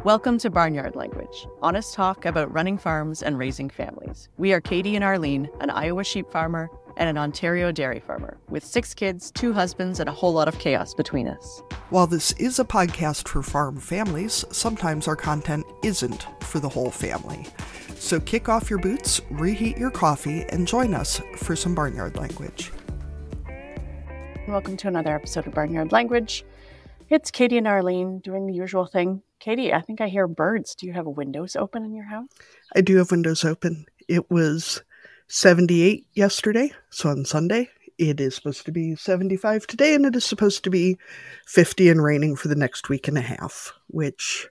Welcome to Barnyard Language, honest talk about running farms and raising families. We are Katie and Arlene, an Iowa sheep farmer and an Ontario dairy farmer, with 6 kids, 2 husbands, and a whole lot of chaos between us. While this is a podcast for farm families, sometimes our content isn't for the whole family. So kick off your boots, reheat your coffee, and join us for some Barnyard Language. Welcome to another episode of Barnyard Language. It's Katie and Arlene doing the usual thing. Katie, I think I hear birds. Do you have windows open in your house? I do have windows open. It was 78 yesterday, so on Sunday. It is supposed to be 75 today, and it is supposed to be 50 and raining for the next week and a half, which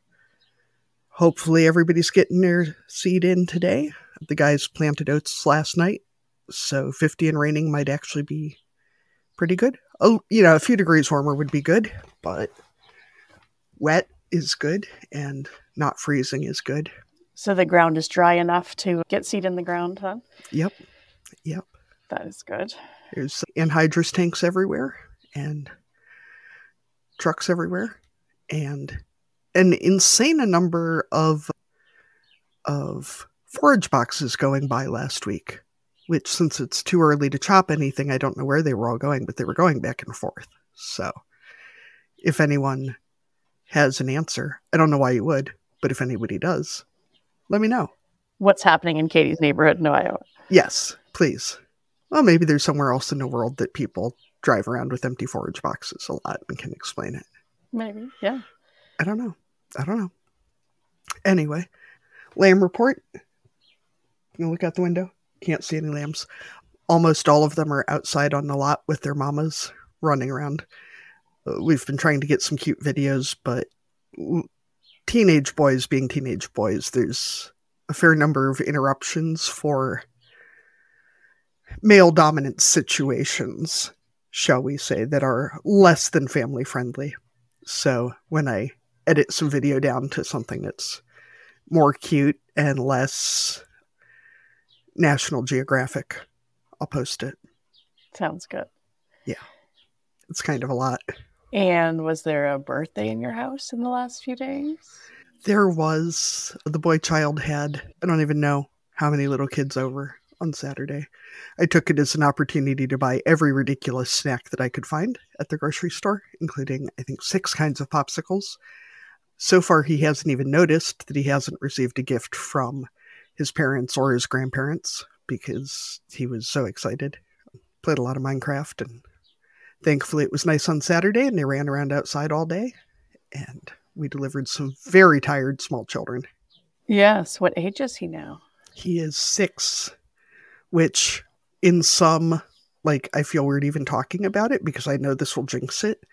hopefully everybody's getting their seed in today. The guys planted oats last night, so 50 and raining might actually be pretty good. Oh, a few degrees warmer would be good, but wet is good and not freezing is good. So the ground is dry enough to get seed in the ground, huh? Yep. That is good. There's anhydrous tanks everywhere and trucks everywhere and an insane number of forage boxes going by last week, which since it's too early to chop anything, I don't know where they were all going, but they were going back and forth. So if anyone has an answer, I don't know why you would, but if anybody does, let me know. What's happening in Katie's neighborhood in Iowa? Yes, please. Well, maybe there's somewhere else in the world that people drive around with empty forage boxes a lot and can explain it. Maybe, yeah. I don't know. Anyway, lamb report. You look out the window. Can't see any lambs. Almost all of them are outside on the lot with their mamas running around. We've been trying to get some cute videos, but teenage boys being teenage boys, there's a fair number of interruptions for male dominant situations, shall we say, that are less than family friendly. So when I edit some video down to something that's more cute and less National Geographic, I'll post it. Sounds good. Yeah. It's kind of a lot. And was there a birthday in your house in the last few days? There was. The boy child had, I don't even know how many little kids over on Saturday. I took it as an opportunity to buy every ridiculous snack that I could find at the grocery store, including, I think, 6 kinds of popsicles. So far, he hasn't even noticed that he hasn't received a gift from his parents or his grandparents because he was so excited. Played a lot of Minecraft, and thankfully it was nice on Saturday and they ran around outside all day, and we delivered some very tired small children. Yes. What age is he now? He is 6, which in some, I feel weird even talking about it because I know this will jinx it.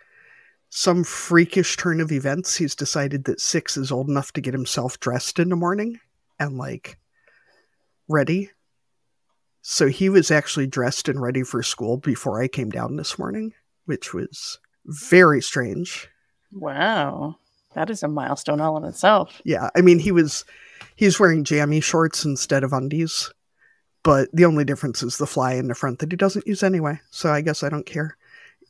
Some freakish turn of events, he's decided that 6 is old enough to get himself dressed in the morning and ready. So he was actually dressed and ready for school before I came down this morning, which was very strange. Wow. That is a milestone all in itself. Yeah. I mean, he's wearing jammy shorts instead of undies, but the only difference is the fly in the front that he doesn't use anyway. So I guess I don't care.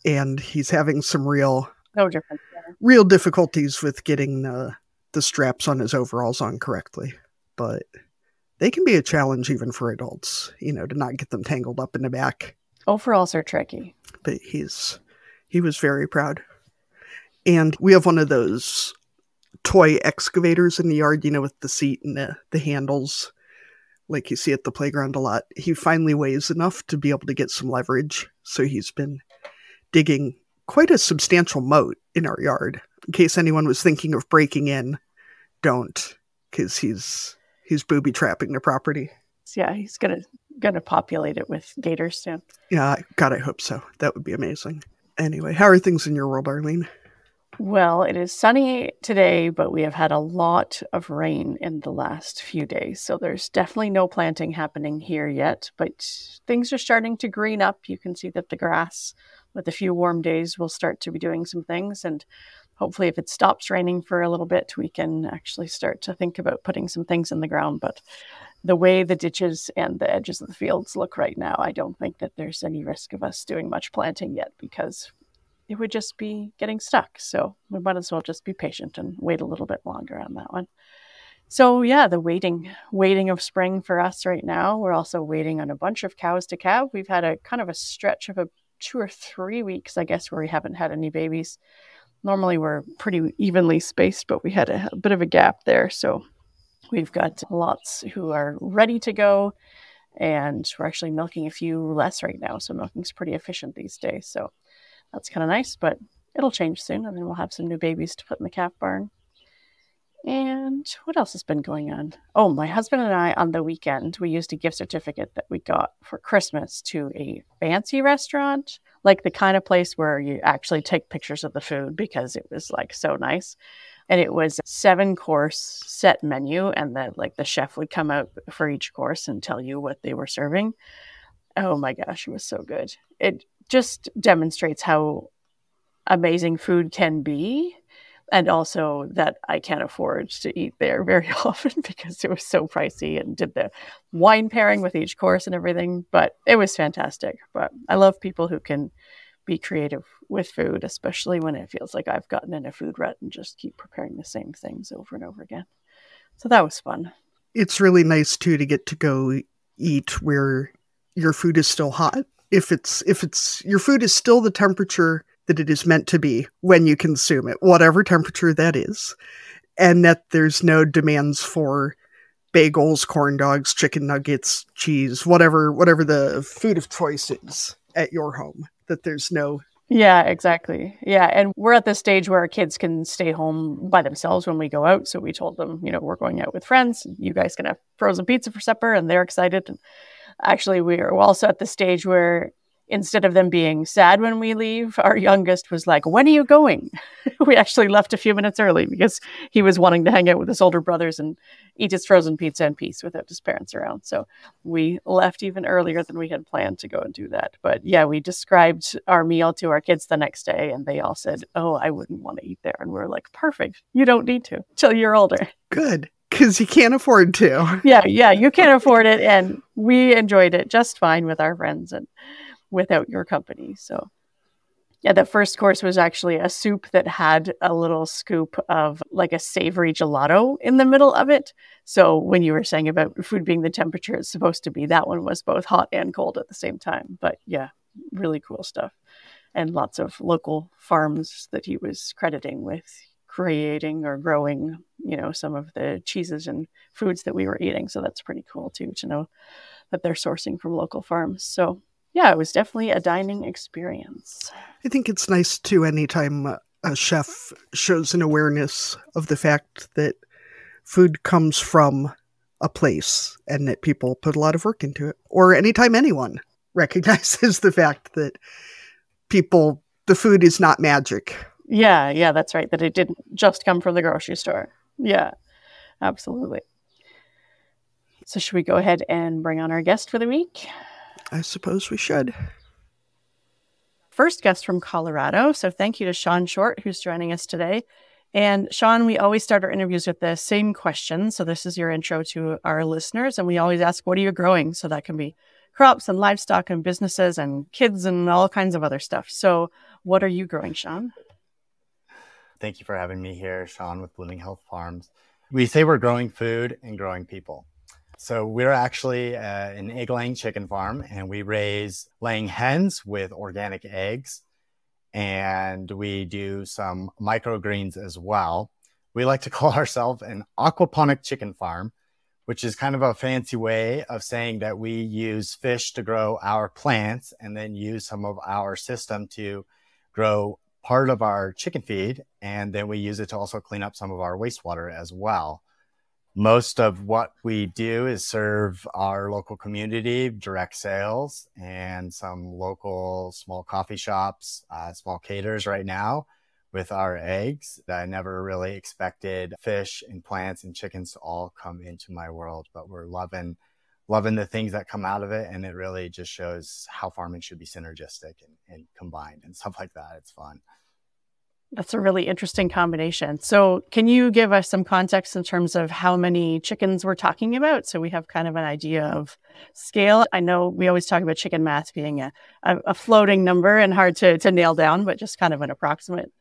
And he's having some real difficulties with getting the straps on his overalls on correctly. But they can be a challenge even for adults, to not get them tangled up in the back. Overalls are tricky. But he was very proud. And we have one of those toy excavators in the yard, with the seat and the handles, like you see at the playground a lot. He finally weighs enough to be able to get some leverage. So he's been digging quite a substantial moat in our yard. In case anyone was thinking of breaking in, don't, because he's booby trapping the property. Yeah, he's gonna populate it with gators soon. Yeah, God, I hope so. That would be amazing. Anyway, how are things in your world, Arlene? Well, it is sunny today, but we have had a lot of rain in the last few days. So there's definitely no planting happening here yet, but things are starting to green up. You can see that the grass, with a few warm days, will start to be doing some things. And hopefully if it stops raining for a little bit, we can actually start to think about putting some things in the ground. But the way the ditches and the edges of the fields look right now, I don't think that there's any risk of us doing much planting yet because it would just be getting stuck. So we might as well just be patient and wait a little bit longer on that one. So yeah, the waiting of spring for us right now. We're also waiting on a bunch of cows to calve. We've had a kind of a stretch of 2 or 3 weeks, I guess, where we haven't had any babies. Normally we're pretty evenly spaced, but we had a bit of a gap there. So we've got lots who are ready to go, and we're actually milking a few less right now. So milking's pretty efficient these days. So that's kind of nice, but it'll change soon, and then we'll have some new babies to put in the calf barn. And what else has been going on? Oh, my husband and I, on the weekend, we used a gift certificate that we got for Christmas to a fancy restaurant, like the kind of place where you actually take pictures of the food because it was like so nice. And it was a 7-course set menu, and the chef would come out for each course and tell you what they were serving. Oh my gosh, it was so good. It just demonstrates how amazing food can be. And also that I can't afford to eat there very often because it was so pricey, and did the wine pairing with each course and everything. But it was fantastic. But I love people who can be creative with food, especially when it feels like I've gotten in a food rut and just keep preparing the same things over and over again. So that was fun. It's really nice too to get to go eat where your food is still hot. If your food is still the temperature that it is meant to be when you consume it, whatever temperature that is, and that there's no demands for bagels, corn dogs, chicken nuggets, cheese, whatever the food of choice is at your home, that there's no... Yeah, exactly. Yeah. And we're at the stage where our kids can stay home by themselves when we go out. So we told them, we're going out with friends. You guys can have frozen pizza for supper, and they're excited. And actually, we are also at the stage where instead of them being sad when we leave, our youngest was like, "When are you going?" We actually left a few minutes early because he was wanting to hang out with his older brothers and eat his frozen pizza in peace without his parents around. So we left even earlier than we had planned to go and do that. But yeah, we described our meal to our kids the next day, and they all said, "Oh, I wouldn't want to eat there." And we're like, "Perfect. You don't need to till you're older." Good. Because you can't afford to. Yeah, you can't afford it. And we enjoyed it just fine with our friends and without your company. So yeah, the first course was actually a soup that had a little scoop of like a savory gelato in the middle of it. So when you were saying about food being the temperature it's supposed to be, that one was both hot and cold at the same time. But yeah, really cool stuff. And lots of local farms that he was crediting with creating or growing, some of the cheeses and foods that we were eating. So that's pretty cool too, to know that they're sourcing from local farms. So yeah, it was definitely a dining experience. I think it's nice too anytime a chef shows an awareness of the fact that food comes from a place and that people put a lot of work into it. Or anytime anyone recognizes the fact that the food is not magic. Yeah, that's right. That it didn't just come from the grocery store. Yeah, absolutely. So should we go ahead and bring on our guest for the week? I suppose we should. First guest from Colorado. So thank you to Sean Short, who's joining us today. And Sean, we always start our interviews with the same question. So this is your intro to our listeners. And we always ask, what are you growing? So that can be crops and livestock and businesses and kids and all kinds of other stuff. So what are you growing, Sean? Thank you for having me here, Sean, with Blooming Health Farms. We say we're growing food and growing people. So we're actually an egg-laying chicken farm, and we raise laying hens with organic eggs, and we do some microgreens as well. We like to call ourselves an aquaponic chicken farm, which is kind of a fancy way of saying that we use fish to grow our plants and then use some of our system to grow part of our chicken feed, and then we use it to also clean up some of our wastewater as well. Most of what we do is serve our local community, direct sales, and some local small coffee shops, small caterers right now with our eggs. I never really expected fish and plants and chickens to all come into my world, but we're loving the things that come out of it. And it really just shows how farming should be synergistic and combined and stuff like that. It's fun. That's a really interesting combination. So can you give us some context in terms of how many chickens we're talking about so we have kind of an idea of scale? I know we always talk about chicken math being a floating number and hard to nail down, but just kind of an approximate.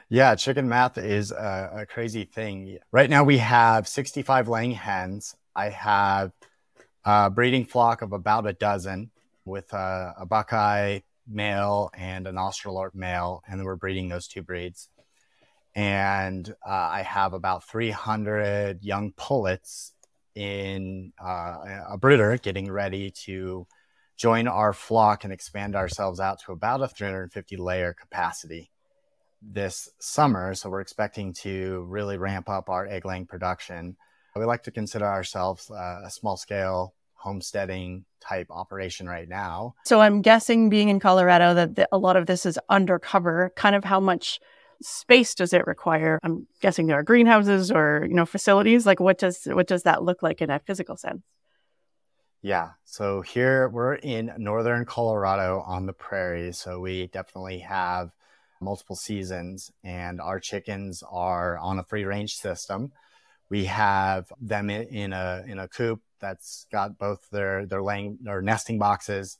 Yeah, chicken math is a crazy thing. Right now we have 65 laying hens. I have a breeding flock of about a dozen with a Buckeye male and an Australorp male, and then we're breeding those two breeds. And I have about 300 young pullets in a brooder getting ready to join our flock and expand ourselves out to about a 350 layer capacity this summer. So we're expecting to really ramp up our egg laying production. We like to consider ourselves a small scale homesteading type operation right now. So I'm guessing, being in Colorado, that a lot of this is undercover. Kind of how much space does it require? I'm guessing there are greenhouses or, facilities. Like what does that look like in a physical sense? Yeah, so here we're in northern Colorado on the prairie. So we definitely have multiple seasons, and our chickens are on a free range system. We have them in a coop that's got both their nesting boxes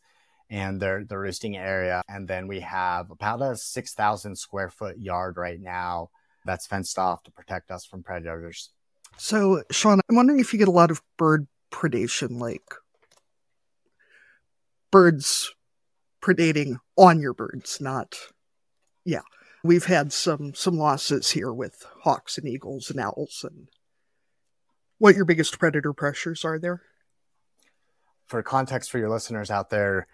and their roosting area. And then we have about a 6,000 square foot yard right now that's fenced off to protect us from predators. So, Sean, I'm wondering if you get a lot of bird predation, like birds predating on your birds, not... Yeah. We've had some losses here with hawks and eagles and owls. And what your biggest predator pressures are there? For context for your listeners out there,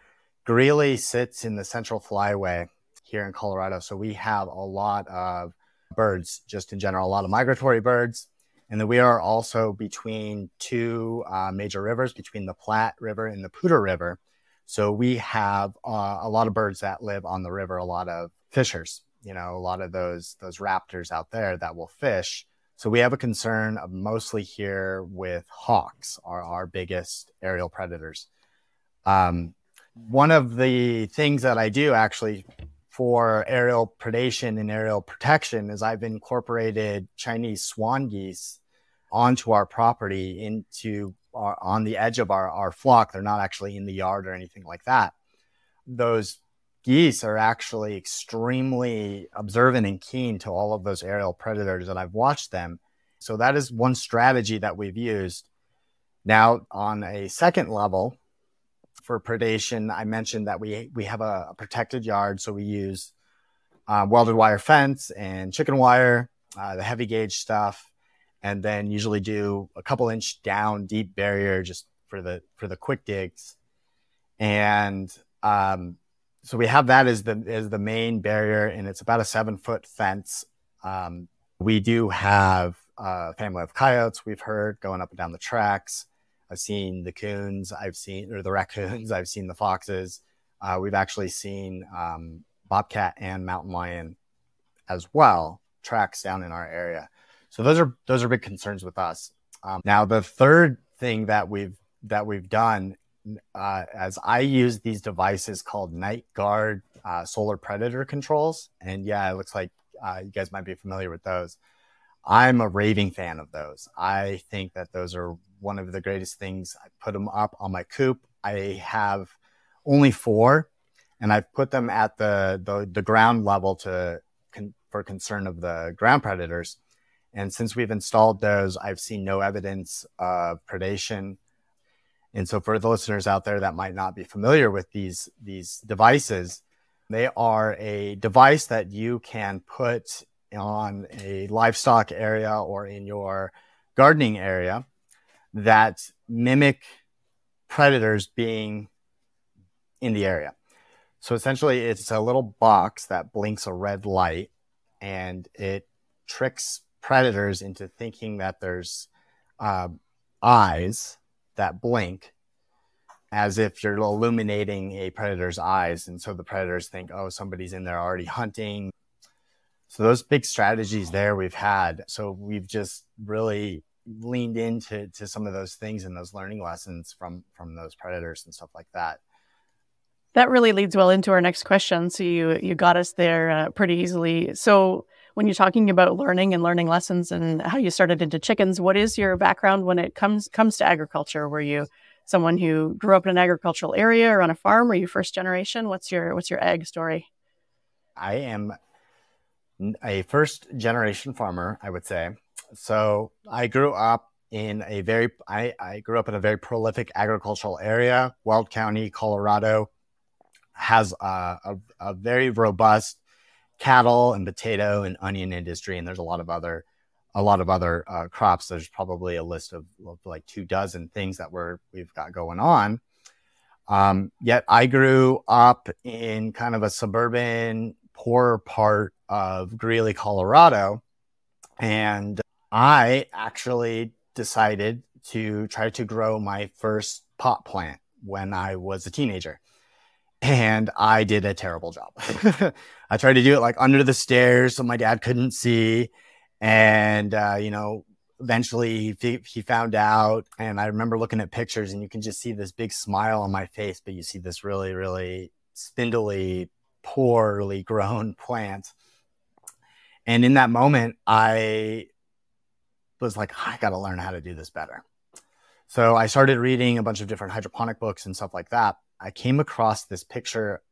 Greeley sits in the Central Flyway here in Colorado. So we have a lot of birds, just in general, a lot of migratory birds. And then we are also between two major rivers, between the Platte River and the Poudre River. So we have a lot of birds that live on the river, a lot of fishers, a lot of those raptors out there that will fish. So we have a concern of mostly here with hawks, our biggest aerial predators. One of the things that I do actually for aerial predation and aerial protection is I've incorporated Chinese swan geese onto our property on the edge of our flock. They're not actually in the yard or anything like that. Those geese are actually extremely observant and keen to all of those aerial predators, and I've watched them. So that is one strategy that we've used. Now, on a second level for predation, I mentioned that we have a protected yard. So we use welded wire fence and chicken wire, the heavy gauge stuff, and then usually do a couple inch down deep barrier just for the quick digs. And so we have that as the main barrier, and it's about a 7-foot fence. We do have a family of coyotes we've heard going up and down the tracks. I've seen the coons, the raccoons, I've seen the foxes. We've actually seen bobcat and mountain lion as well, tracks down in our area. So those are big concerns with us. Now the third thing that we've done, as I use these devices called Night Guard solar predator controls. And yeah, it looks like you guys might be familiar with those. I'm a raving fan of those. I think that those are one of the greatest things. I put them up on my coop. I have only 4, and I've put them at the ground level for concern of the ground predators. And since we've installed those, I've seen no evidence of predation. And so for the listeners out there that might not be familiar with these devices, they are a device that you can put on a livestock area or in your gardening area that mimic predators being in the area. So essentially it's a little box that blinks a red light, and it tricks predators into thinking that there's eyes that blink, as if you're illuminating a predator's eyes. And so the predators think, oh, somebody's in there already hunting. So those big strategies there we've had. So we've just really leaned into some of those things and those learning lessons from those predators and stuff like that. That really leads well into our next question. So you got us there pretty easily. So when you're talking about learning and learning lessons and how you started into chickens, what is your background when it comes to agriculture? Were you someone who grew up in an agricultural area or on a farm? Were you first generation? What's your ag story? I am a first generation farmer, I would say. So I grew up in a very prolific agricultural area. Weld County, Colorado has a very robust cattle and potato and onion industry, and there's a lot of other crops. There's probably a list of like 24 things that we've got going on. Yet I grew up in kind of a suburban, poor part of Greeley, Colorado, and I actually decided to try to grow my first pot plant when I was a teenager. And I did a terrible job. I tried to do it like under the stairs so my dad couldn't see. And, eventually he found out. And I remember looking at pictures and you can just see this big smile on my face, but you see this really, really spindly, poorly grown plant. And in that moment, I was like, I got to learn how to do this better. So I started reading a bunch of different hydroponic books and stuff like that. I came across this picture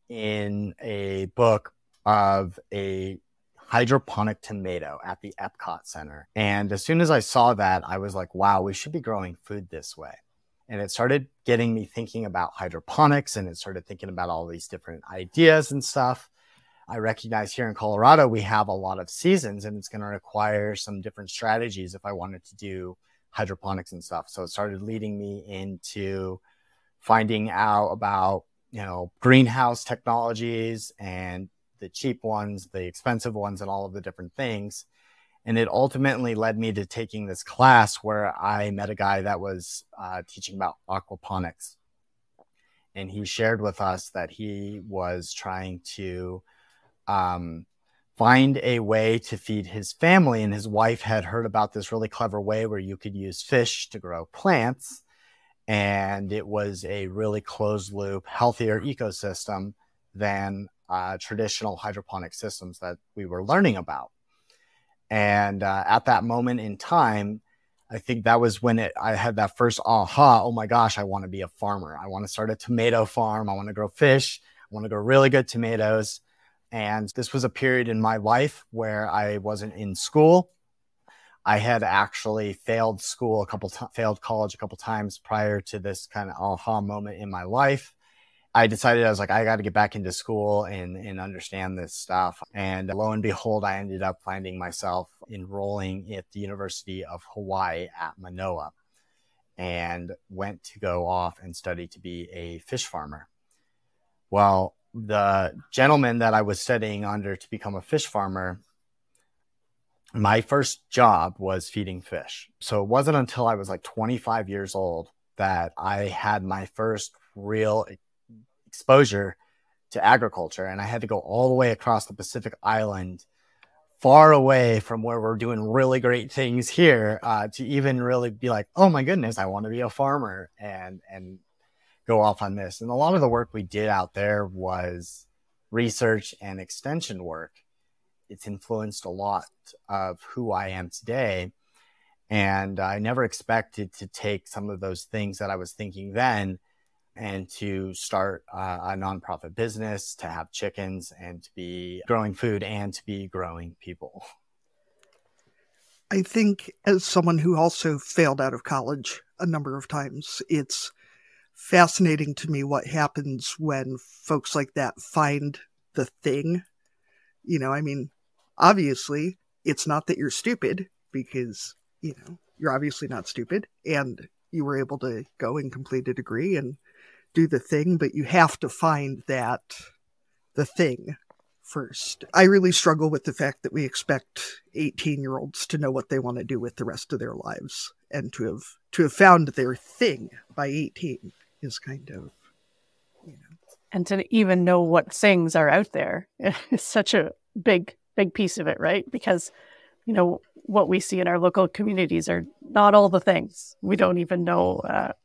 in a book of a hydroponic tomato at the Epcot Center. And as soon as I saw that, I was like, wow, we should be growing food this way. And it started getting me thinking about hydroponics, and it started thinking about all these different ideas and stuff. I recognize here in Colorado, we have a lot of seasons, and it's going to require some different strategies if I wanted to do hydroponics and stuff. So it started leading me into finding out about, greenhouse technologies and the cheap ones, the expensive ones, and all of the different things. And it ultimately led me to taking this class where I met a guy that was teaching about aquaponics. And he shared with us that he was trying to find a way to feed his family. And his wife had heard about this really clever way where you could use fish to grow plants. And it was a really closed loop, healthier ecosystem than traditional hydroponic systems that we were learning about. And at that moment in time, I think that was when I had that first aha, oh my gosh, I want to be a farmer. I want to start a tomato farm. I want to grow fish. I want to grow really good tomatoes. And this was a period in my life where I wasn't in school. I had actually failed college a couple times prior to this kind of aha moment in my life. I decided, I was like, I got to get back into school and understand this stuff. And lo and behold, I ended up finding myself enrolling at the University of Hawaii at Manoa, and went to go off and study to be a fish farmer. Well, the gentleman that I was studying under to become a fish farmer, my first job was feeding fish. So it wasn't until I was like 25 years old that I had my first real exposure to agriculture. And I had to go all the way across the Pacific Island, far away from where we're doing really great things here, to even really be like, oh my goodness, I want to be a farmer and go off on this. And a lot of the work we did out there was research and extension work. It's influenced a lot of who I am today. And I never expected to take some of those things that I was thinking then and to start a nonprofit business, to have chickens, and to be growing food and to be growing people. I think as someone who also failed out of college a number of times, it's fascinating to me what happens when folks like that find the thing. Obviously, it's not that you're stupid, because, you're obviously not stupid, and you were able to go and complete a degree and do the thing, but you have to find the thing first. I really struggle with the fact that we expect 18-year-olds to know what they want to do with the rest of their lives, and to have found their thing by 18 is kind of, And to even know what things are out there is such a big piece of it, right? Because, what we see in our local communities are not all the things. We don't even know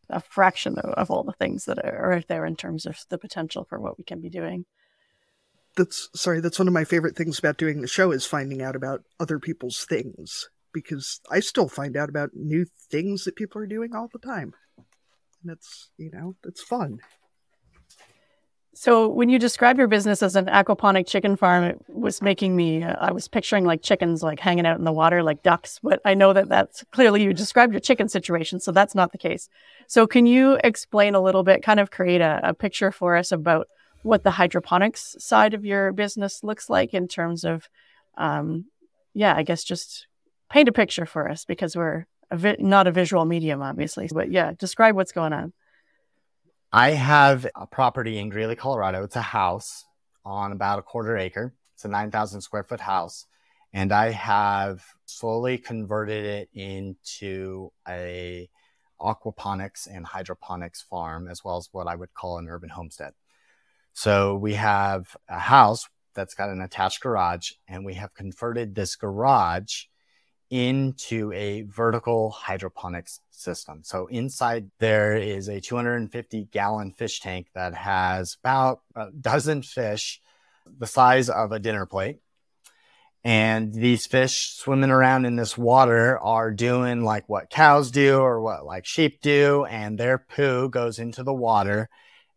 a fraction of all the things that are out there in terms of the potential for what we can be doing. That's one of my favorite things about doing the show is finding out about other people's things, because I still find out about new things that people are doing all the time. And it's fun. So when you describe your business as an aquaponic chicken farm, it was making me, I was picturing like chickens like hanging out in the water like ducks, but I know that that's clearly you described your chicken situation, so that's not the case. So can you explain a little bit, kind of create a picture for us about what the hydroponics side of your business looks like in terms of, I guess just paint a picture for us, because we're not a visual medium, obviously, but yeah, describe what's going on. I have a property in Greeley, Colorado. It's a house on about a 1/4 acre. It's a 9,000 square foot house. And I have slowly converted it into a aquaponics and hydroponics farm, as well as what I would call an urban homestead. So we have a house that's got an attached garage, and we have converted this garage into a vertical hydroponics system. So inside there is a 250-gallon fish tank that has about a dozen fish the size of a dinner plate. And these fish swimming around in this water are doing like what cows do or what like sheep do, and their poo goes into the water,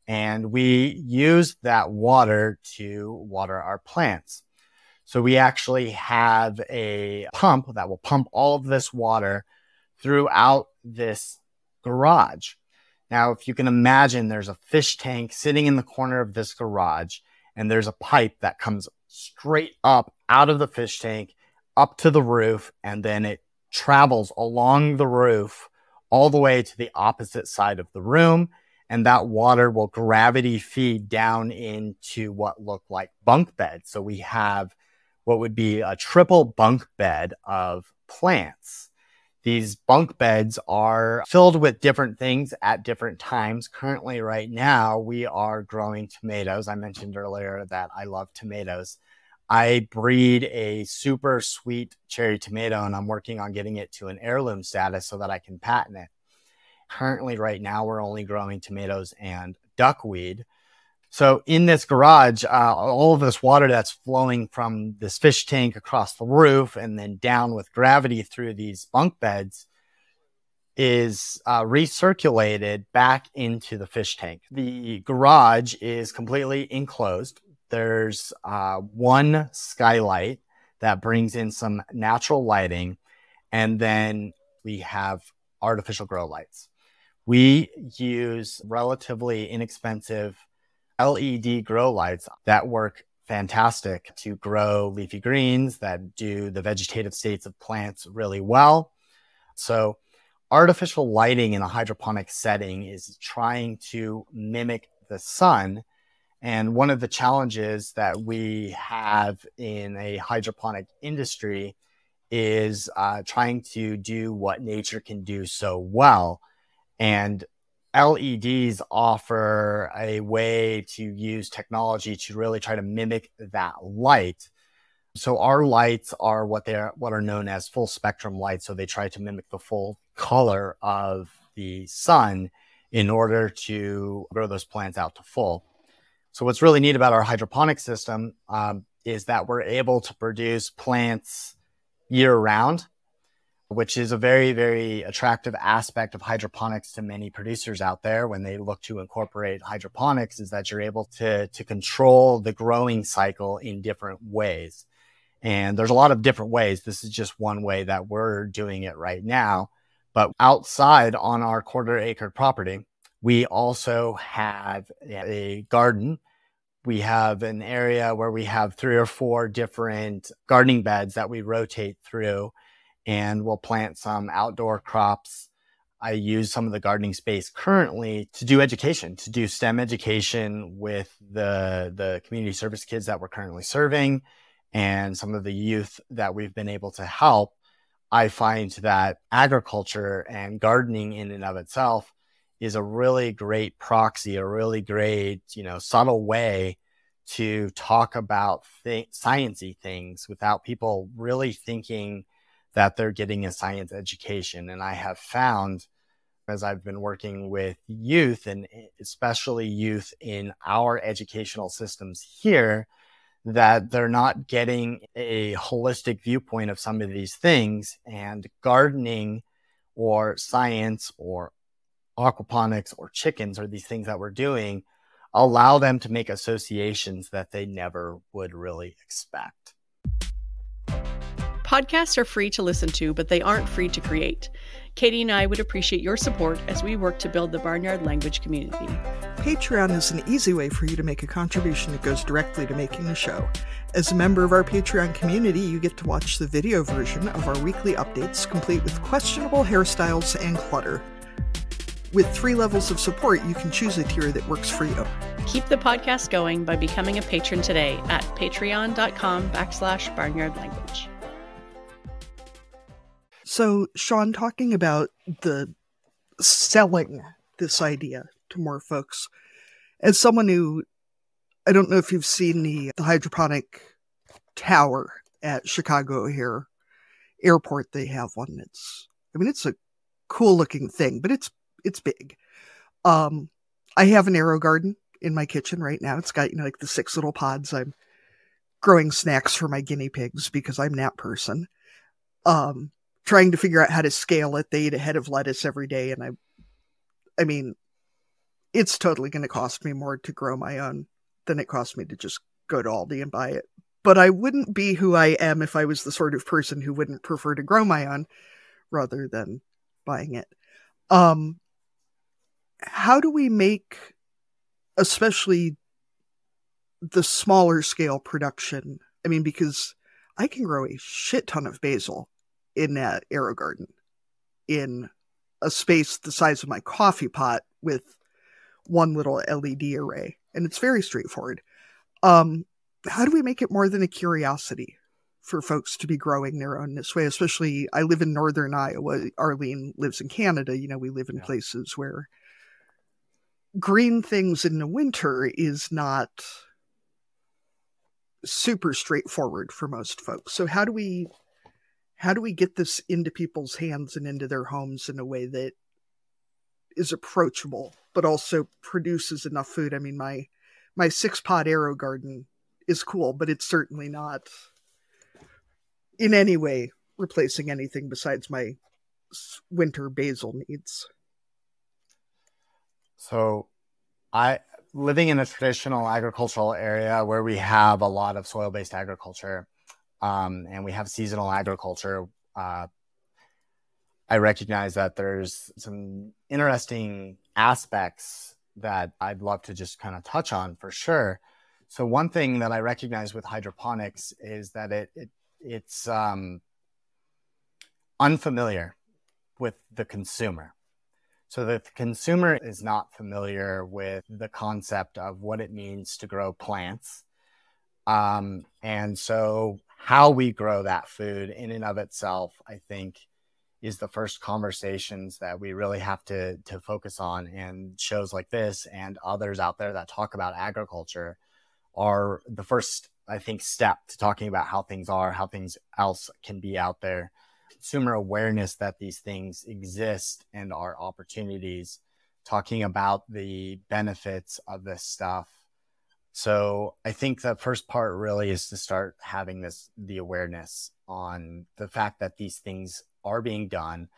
and we use that water to water our plants. So we actually have a pump that will pump all of this water throughout this garage. Now, if you can imagine, there's a fish tank sitting in the corner of this garage, and there's a pipe that comes straight up out of the fish tank up to the roof, and then it travels along the roof all the way to the opposite side of the room. And that water will gravity feed down into what look like bunk beds. So we have what would be a triple bunk bed of plants. These bunk beds are filled with different things at different times. Currently, right now, we are growing tomatoes. I mentioned earlier that I love tomatoes. I breed a super sweet cherry tomato, and I'm working on getting it to an heirloom status so that I can patent it. Currently, right now, we're only growing tomatoes and duckweed. So in this garage, all of this water that's flowing from this fish tank across the roof and then down with gravity through these bunk beds is recirculated back into the fish tank. The garage is completely enclosed. There's one skylight that brings in some natural lighting, and then we have artificial grow lights. We use relatively inexpensive LED grow lights that work fantastic to grow leafy greens, that do the vegetative states of plants really well. So artificial lighting in a hydroponic setting is trying to mimic the sun. And one of the challenges that we have in a hydroponic industry is trying to do what nature can do so well. And LEDs offer a way to use technology to really try to mimic that light. So our lights are what are known as full spectrum lights. So they try to mimic the full color of the sun in order to grow those plants out to full. So what's really neat about our hydroponic system is that we're able to produce plants year round, which is a very, very attractive aspect of hydroponics to many producers out there when they look to incorporate hydroponics, is that you're able to control the growing cycle in different ways. And there's a lot of different ways. This is just one way that we're doing it right now. But outside on our 1/4 acre property, we also have a garden. We have an area where we have 3 or 4 different gardening beds that we rotate through, and we'll plant some outdoor crops. I use some of the gardening space currently to do education, to do STEM education with the community service kids that we're currently serving and some of the youth that we've been able to help. I find that agriculture and gardening in and of itself is a really great proxy, a really great, subtle way to talk about sciencey things without people really thinking that they're getting a science education. And I have found, as I've been working with youth, and especially youth in our educational systems here, that they're not getting a holistic viewpoint of some of these things. And gardening or science or aquaponics or chickens or these things that we're doing allow them to make associations that they never would really expect. Podcasts are free to listen to, but they aren't free to create. Katie and I would appreciate your support as we work to build the Barnyard Language community. Patreon is an easy way for you to make a contribution that goes directly to making the show. As a member of our Patreon community, you get to watch the video version of our weekly updates, complete with questionable hairstyles and clutter. With 3 levels of support, you can choose a tier that works for you. Keep the podcast going by becoming a patron today at patreon.com/barnyardlanguage. So, Sean, talking about the selling this idea to more folks, as someone who, I don't know if you've seen the hydroponic tower at Chicago O'Hare Airport. They have one. It's a cool looking thing, but it's big. I have an arrow garden in my kitchen right now. It's got, like the 6 little pods. I'm growing snacks for my guinea pigs because I'm that person. Trying to figure out how to scale it. They eat a head of lettuce every day. And I mean, it's totally going to cost me more to grow my own than it cost me to just go to Aldi and buy it. But I wouldn't be who I am if I was the sort of person who wouldn't prefer to grow my own rather than buying it. How do we make, especially the smaller scale production? I mean, because I can grow a shit ton of basil in that arrow garden in a space the size of my coffee pot with one little LED array. And it's very straightforward. How do we make it more than a curiosity for folks to be growing their own this way? Especially, I live in northern Iowa. Arlene lives in Canada. We live in places where green things in the winter is not super straightforward for most folks. So how do we get this into people's hands and into their homes in a way that is approachable, but also produces enough food? I mean, my 6-pot arrow garden is cool, but it's certainly not in any way replacing anything besides my winter basil needs. So living in a traditional agricultural area where we have a lot of soil-based agriculture, and we have seasonal agriculture, I recognize that there's some interesting aspects that I'd love to just kind of touch on for sure. So one thing that I recognize with hydroponics is that it's unfamiliar with the consumer. So the consumer is not familiar with the concept of what it means to grow plants. And so how we grow that food in and of itself, I think, is the first conversations that we really have to focus on. And shows like this and others out there that talk about agriculture are the first, I think, step to talking about how things are, how things else can be out there. Consumer awareness that these things exist and are opportunities, talking about the benefits of this stuff. So I think the first part really is to start having the awareness on the fact that these things are being done,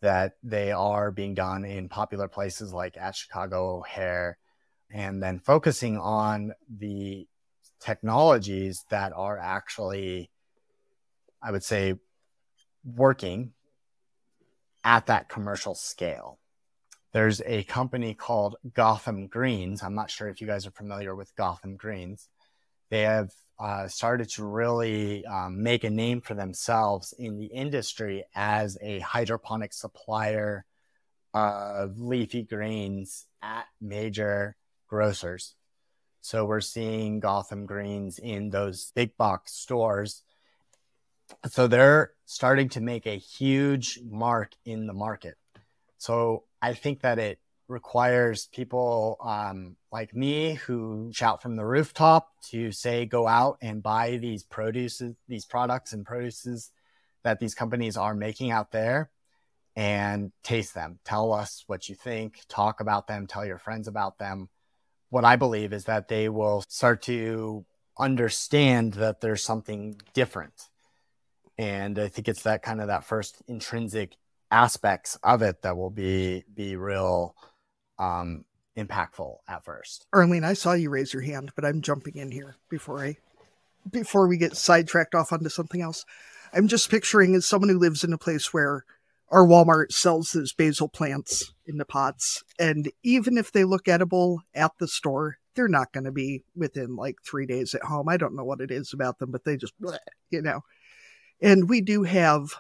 that they are being done in popular places like at Chicago O'Hare, and then focusing on the technologies that are actually, I would say, working at that commercial scale. There's a company called Gotham Greens. I'm not sure if you guys are familiar with Gotham Greens. They have started to really make a name for themselves in the industry as a hydroponic supplier of leafy greens at major grocers. So we're seeing Gotham Greens in those big box stores. So they're starting to make a huge mark in the market. So I think that it requires people like me who shout from the rooftop to say, go out and buy these products and produces that these companies are making out there and taste them. Tell us what you think, talk about them, tell your friends about them. What I believe is that they will start to understand that there's something different. And I think it's that kind of that first intrinsic aspects of it that will be real impactful at first. Arlene, I saw you raise your hand, but I'm jumping in here before we get sidetracked off onto something else. I'm just picturing as someone who lives in a place where our Walmart sells those basil plants in the pots, and even if they look edible at the store, they're not going to be within like 3 days at home. I don't know what it is about them, but they just, you know. And we do have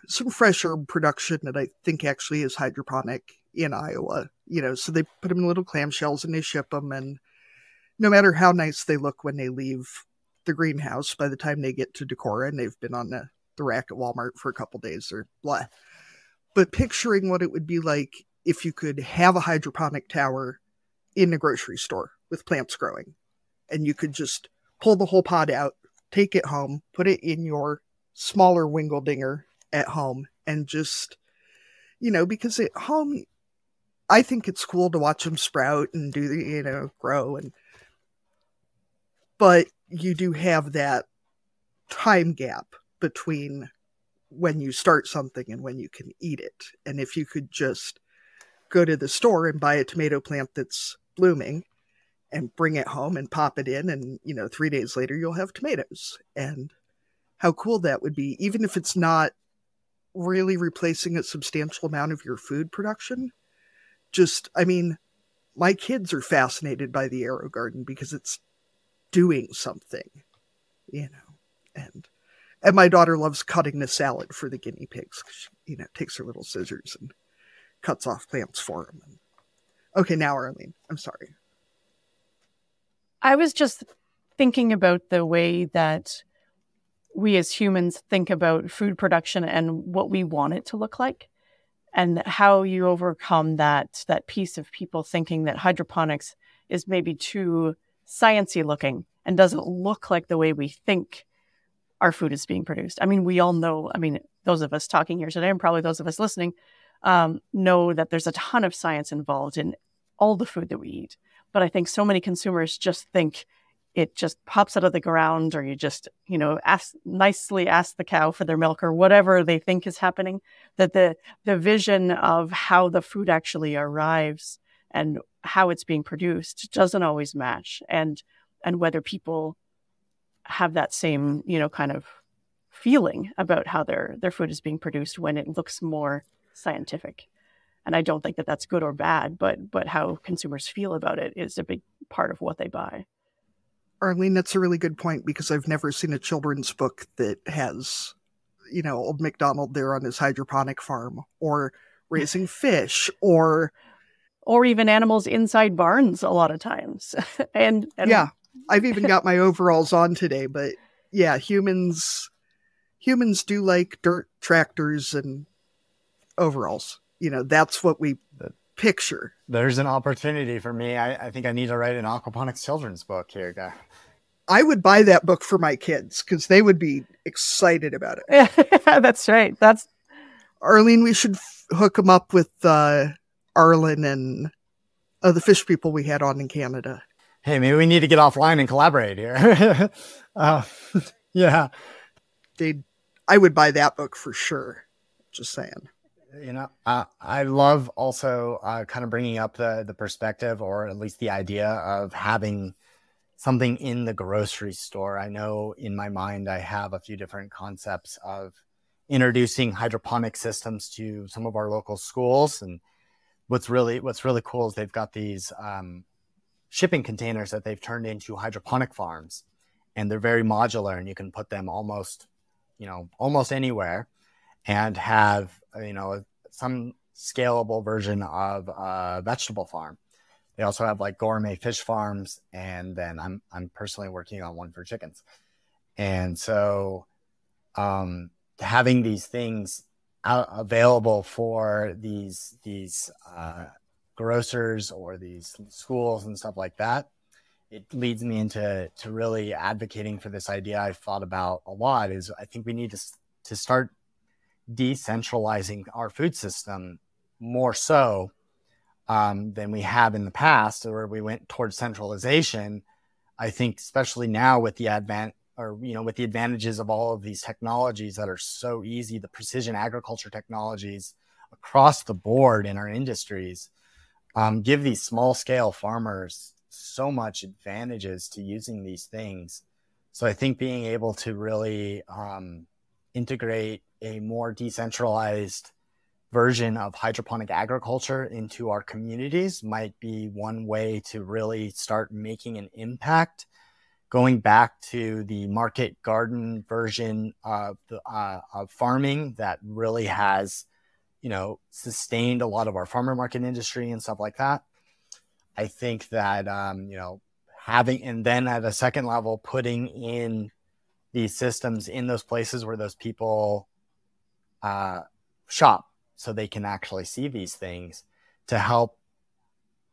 some fresh herb production that I think actually is hydroponic in Iowa, you know, so they put them in little clamshells and they ship them, and no matter how nice they look when they leave the greenhouse, by the time they get to Decorah and they've been on the rack at Walmart for a couple days or blah. But picturing what it would be like if you could have a hydroponic tower in a grocery store with plants growing, and you could just pull the whole pot out, take it home, put it in your smaller Wingledinger at home, and just, you know, because at home, I think it's cool to watch them sprout and do the, you know, grow, but you do have that time gap between when you start something and when you can eat it. And if you could just go to the store and buy a tomato plant that's blooming and bring it home and pop it in, and, you know, 3 days later you'll have tomatoes. And how cool that would be, even if it's not really replacing a substantial amount of your food production. Just, I mean, my kids are fascinated by the Aero Garden because it's doing something, you know. And my daughter loves cutting the salad for the guinea pigs. She, you know, takes her little scissors and cuts off plants for them. Okay, now Arlene, I'm sorry. I was just thinking about the way that we as humans think about food production and what we want it to look like, and how you overcome that piece of people thinking that hydroponics is maybe too sciencey looking and doesn't look like the way we think our food is being produced. I mean, we all know, I mean, those of us talking here today and probably those of us listening know that there's a ton of science involved in all the food that we eat. But I think so many consumers just think it just pops out of the ground, or you just, you know, nicely ask the cow for their milk or whatever they think is happening, that the vision of how the food actually arrives and how it's being produced doesn't always match. And whether people have that same, you know, kind of feeling about how their food is being produced when it looks more scientific. And I don't think that that's good or bad, but how consumers feel about it is a big part of what they buy. Arlene, that's a really good point, because I've never seen a children's book that has, you know, old MacDonald there on his hydroponic farm, or raising fish, or even animals inside barns a lot of times. and yeah, I've even got my overalls on today, but yeah, humans do like dirt, tractors, and overalls. You know, that's what we picture. There's an opportunity for me. I think I need to write an aquaponics children's book here, guy. I would buy that book for my kids because they would be excited about it. That's right. Arlene, we should hook them up with Arlen and the fish people we had on in Canada. Hey, maybe we need to get offline and collaborate here. Yeah. I would buy that book for sure. Just saying. You know, I love also kind of bringing up the perspective, or at least the idea of having something in the grocery store. I know in my mind, I have a few different concepts of introducing hydroponic systems to some of our local schools. And what's really cool is they've got these shipping containers that they've turned into hydroponic farms, and they're very modular, and you can put them almost anywhere and have, you know, some scalable version of a vegetable farm. They also have like gourmet fish farms, and then I'm personally working on one for chickens. And so having these things available for these grocers or these schools and stuff like that, it leads me into really advocating for this idea I've thought about a lot. Is I think we need to to start decentralizing our food system more so than we have in the past, where we went towards centralization. I think especially now with the with the advantages of all of these technologies that are so easy, the precision agriculture technologies across the board in our industries, give these small scale farmers so much advantages to using these things. So I think being able to really integrate a more decentralized version of hydroponic agriculture into our communities might be one way to really start making an impact. Going back to the market garden version of farming that really has, sustained a lot of our farmer market industry and stuff like that. I think that, having, and then at a second level, putting in these systems in those places where those people shop, so they can actually see these things, to help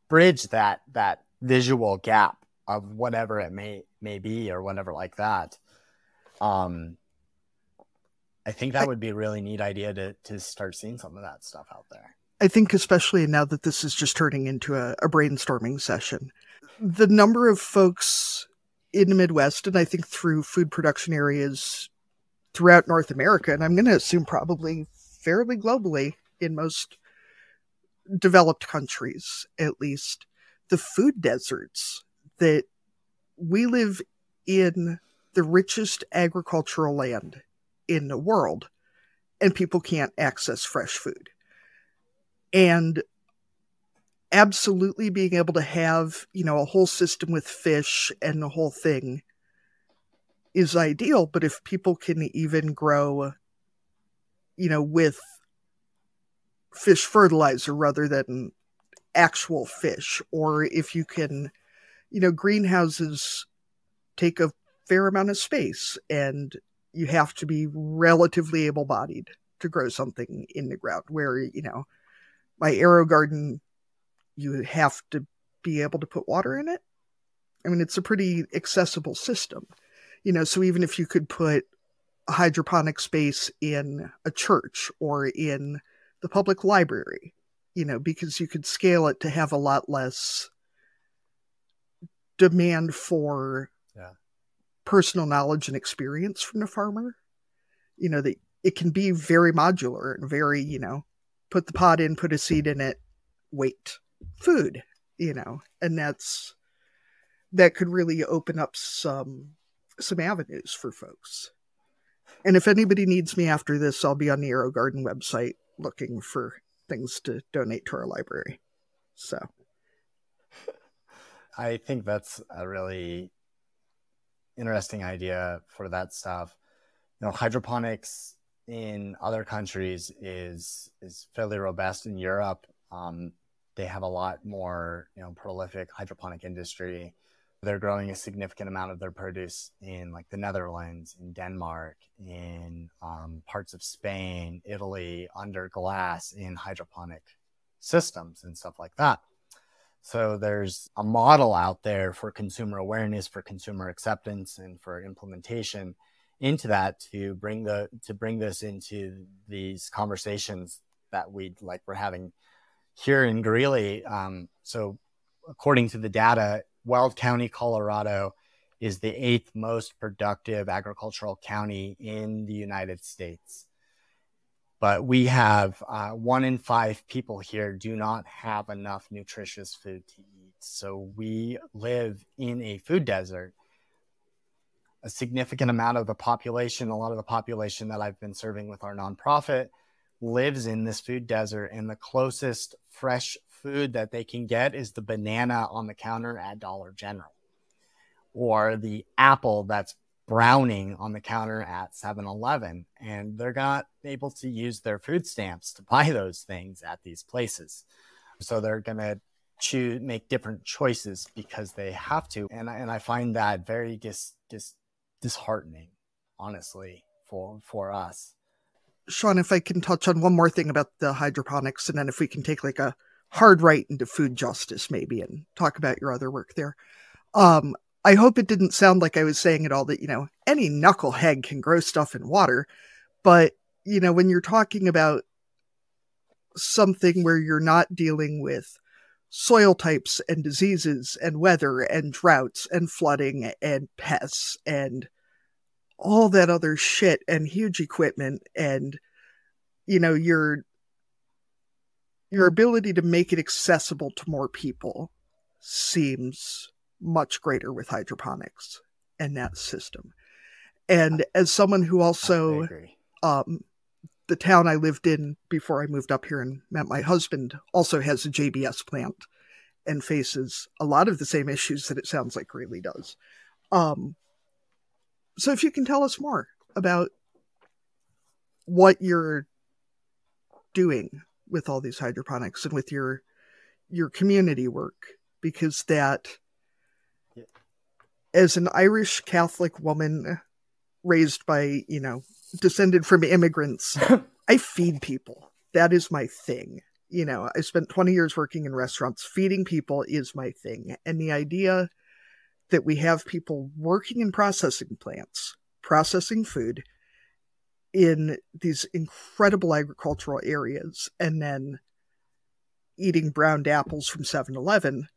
bridge that visual gap of whatever it may be or whatever like that. I think that would be a really neat idea to start seeing some of that stuff out there. I think especially now that this is just turning into a brainstorming session, the number of folks in the Midwest, and I think through food production areas throughout North America, and I'm going to assume probably fairly globally in most developed countries, at least, the food deserts that we live in, the richest agricultural land in the world, and people can't access fresh food. And absolutely being able to have, a whole system with fish and the whole thing is ideal. But if people can even grow, with fish fertilizer rather than actual fish, or if you can, greenhouses take a fair amount of space and you have to be relatively able-bodied to grow something in the ground, where, my aero garden, you have to be able to put water in it. I mean, it's a pretty accessible system, so even if you could put a hydroponic space in a church or in the public library, because you could scale it to have a lot less demand for personal knowledge and experience from the farmer, that it can be very modular and very, put the pot in, put a seed in it, wait, food, and that could really open up some avenues for folks. And if anybody needs me after this, I'll be on the Aero Garden website looking for things to donate to our library. So I think that's a really interesting idea for that stuff. Hydroponics in other countries is fairly robust. In Europe, they have a lot more, prolific hydroponic industry. They're growing a significant amount of their produce in like the Netherlands, in Denmark, in parts of Spain, Italy, under glass in hydroponic systems and stuff like that. So there's a model out there for consumer awareness, for consumer acceptance, and for implementation into that, to bring this into these conversations that we're having here in Greeley. So according to the data, Weld County, Colorado is the 8th most productive agricultural county in the United States. But we have 1 in 5 people here do not have enough nutritious food to eat. So we live in a food desert. A significant amount of the population, a lot of the population that I've been serving with our nonprofit, lives in this food desert, and the closest fresh food that they can get is the banana on the counter at Dollar General, or the apple that's browning on the counter at 7-Eleven, and they're not able to use their food stamps to buy those things at these places. So they're going to make different choices because they have to. And I find that very disheartening, honestly, for us. Sean, if I can touch on one more thing about the hydroponics, and then if we can take like a hard right into food justice maybe and talk about your other work there. I hope it didn't sound like I was saying at all that, any knucklehead can grow stuff in water, But, when you're talking about something where you're not dealing with soil types and diseases and weather and droughts and flooding and pests and all that other shit and huge equipment and, your ability to make it accessible to more people seems much greater with hydroponics and that system. And as someone who also, the town I lived in before I moved up here and met my husband also has a JBS plant and faces a lot of the same issues that it sounds like Greeley does. So if you can tell us more about what you're doing with all these hydroponics and with your community work, because that, as an Irish Catholic woman raised by, descended from immigrants, I feed people. That is my thing. I spent 20 years working in restaurants. Feeding people is my thing. And the idea that we have people working in processing plants, processing food in these incredible agricultural areas, and then eating browned apples from 7-Eleven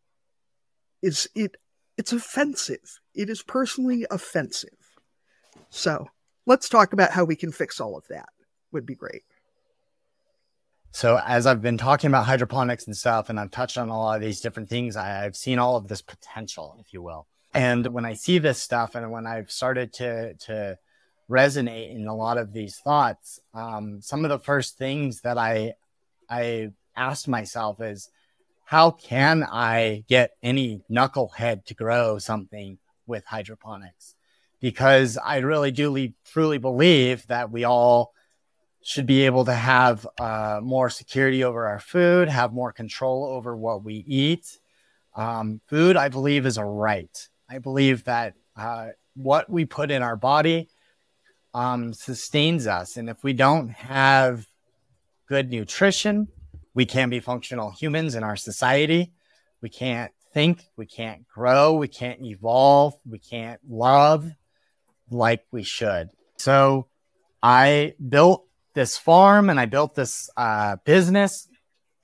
it's offensive. It is personally offensive. So let's talk about how we can fix all of that. Would be great. So as I've been talking about hydroponics and stuff, and I've touched on a lot of these different things, I've seen all of this potential, if you will. And when I see this stuff, and when I've started to resonate in a lot of these thoughts, some of the first things that I asked myself is, how can I get any knucklehead to grow something with hydroponics? Because I really do truly believe that we all should be able to have more security over our food, have more control over what we eat. Food, I believe, is a right. I believe that what we put in our body sustains us. And if we don't have good nutrition, we can't be functional humans in our society. We can't think, we can't grow, we can't evolve, we can't love like we should. So I built this farm and I built this business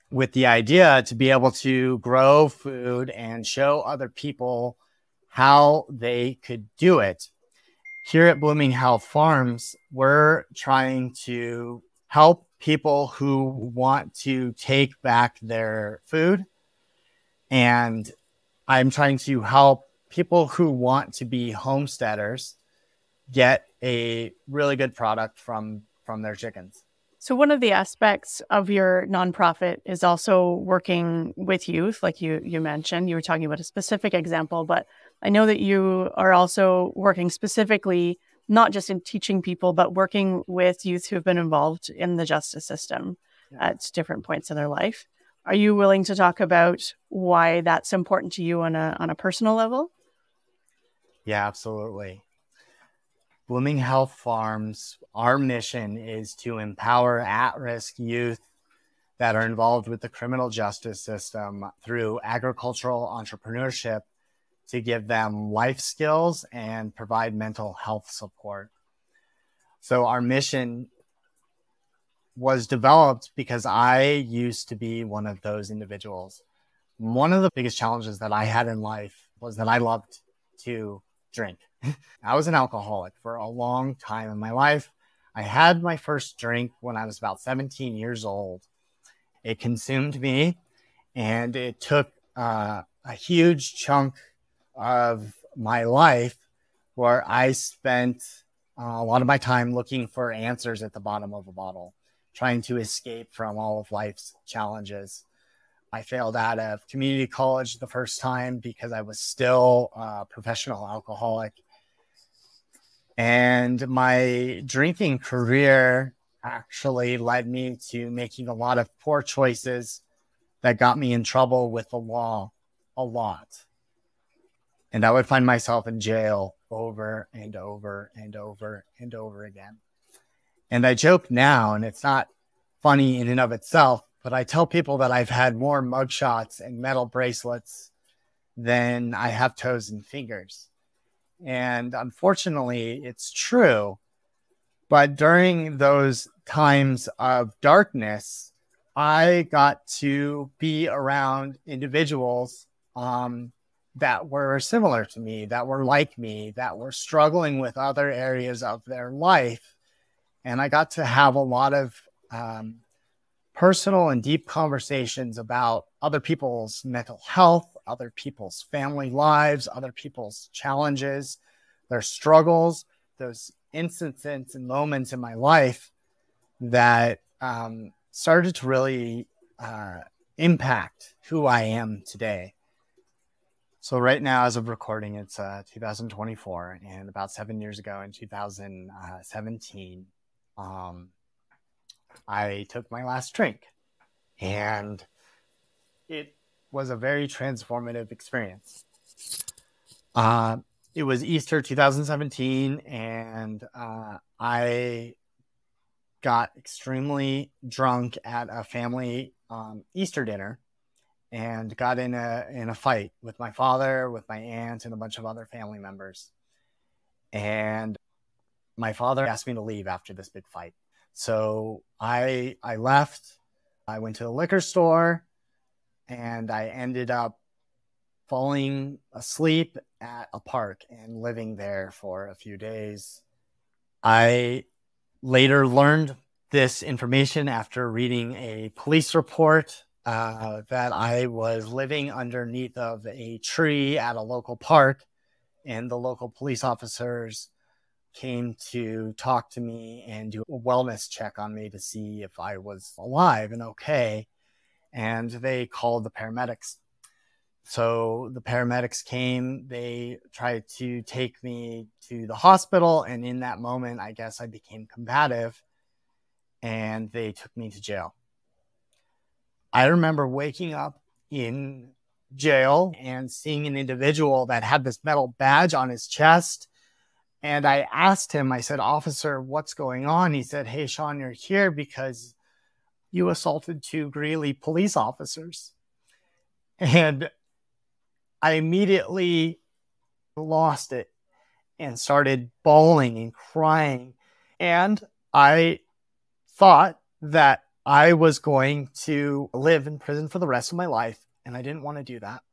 with the idea to be able to grow food and show other people how they could do it. Here at Blooming Health Farms, we're trying to help people who want to take back their food. And I'm trying to help people who want to be homesteaders get a really good product from their chickens. So one of the aspects of your nonprofit is also working with youth, like you mentioned. You were talking about a specific example, but I know that you are also working specifically not just in teaching people, but working with youth who have been involved in the justice system at different points in their life. Are you willing to talk about why that's important to you on a personal level? Yeah, absolutely. Blooming Health Farms, our mission is to empower at-risk youth that are involved with the criminal justice system through agricultural entrepreneurship to give them life skills and provide mental health support. So our mission was developed because I used to be one of those individuals. One of the biggest challenges that I had in life was that I loved to drink. I was an alcoholic for a long time in my life. I had my first drink when I was about 17 years old. It consumed me, and it took a huge chunk of my life where I spent a lot of my time looking for answers at the bottom of a bottle, trying to escape from all of life's challenges. I failed out of community college the first time because I was still a professional alcoholic. And my drinking career actually led me to making a lot of poor choices that got me in trouble with the law a lot. And I would find myself in jail over and over and over and over again. And I joke now, and it's not funny in and of itself, but I tell people that I've had more mugshots and metal bracelets than I have toes and fingers. And unfortunately, it's true. But during those times of darkness, I got to be around individuals that were similar to me, that were like me, that were struggling with other areas of their life. And I got to have a lot of personal and deep conversations about other people's mental health, other people's family lives, other people's challenges, their struggles, those instances and moments in my life that started to really impact who I am today. So right now, as of recording, it's 2024, and about 7 years ago in 2017, I took my last drink, and it was a very transformative experience. It was Easter 2017, and I got extremely drunk at a family Easter dinner and got in a fight with my father, with my aunt, and a bunch of other family members. And my father asked me to leave after this big fight. So I left. I went to the liquor store, and I ended up falling asleep at a park and living there for a few days. I later learned this information after reading a police report that I was living underneath of a tree at a local park, and the local police officers came to talk to me and do a wellness check on me to see if I was alive and okay. And they called the paramedics. So the paramedics came, they tried to take me to the hospital. And in that moment, I guess I became combative and they took me to jail. I remember waking up in jail and seeing an individual that had this metal badge on his chest. And I asked him, I said, "Officer, what's going on?" He said, "Hey, Sean, you're here because you assaulted 2 Greeley police officers." And I immediately lost it and started bawling and crying. And I thought that I was going to live in prison for the rest of my life, and I didn't want to do that.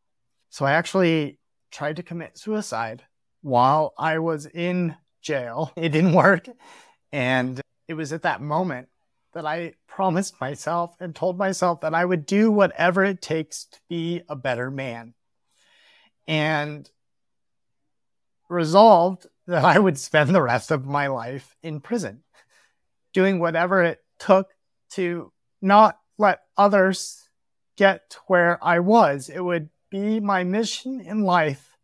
So I actually tried to commit suicide while I was in jail. It didn't work. And it was at that moment that I promised myself and told myself that I would do whatever it takes to be a better man. And resolved that I would spend the rest of my life in prison, doing whatever it took to not let others get to where I was. It would be my mission in life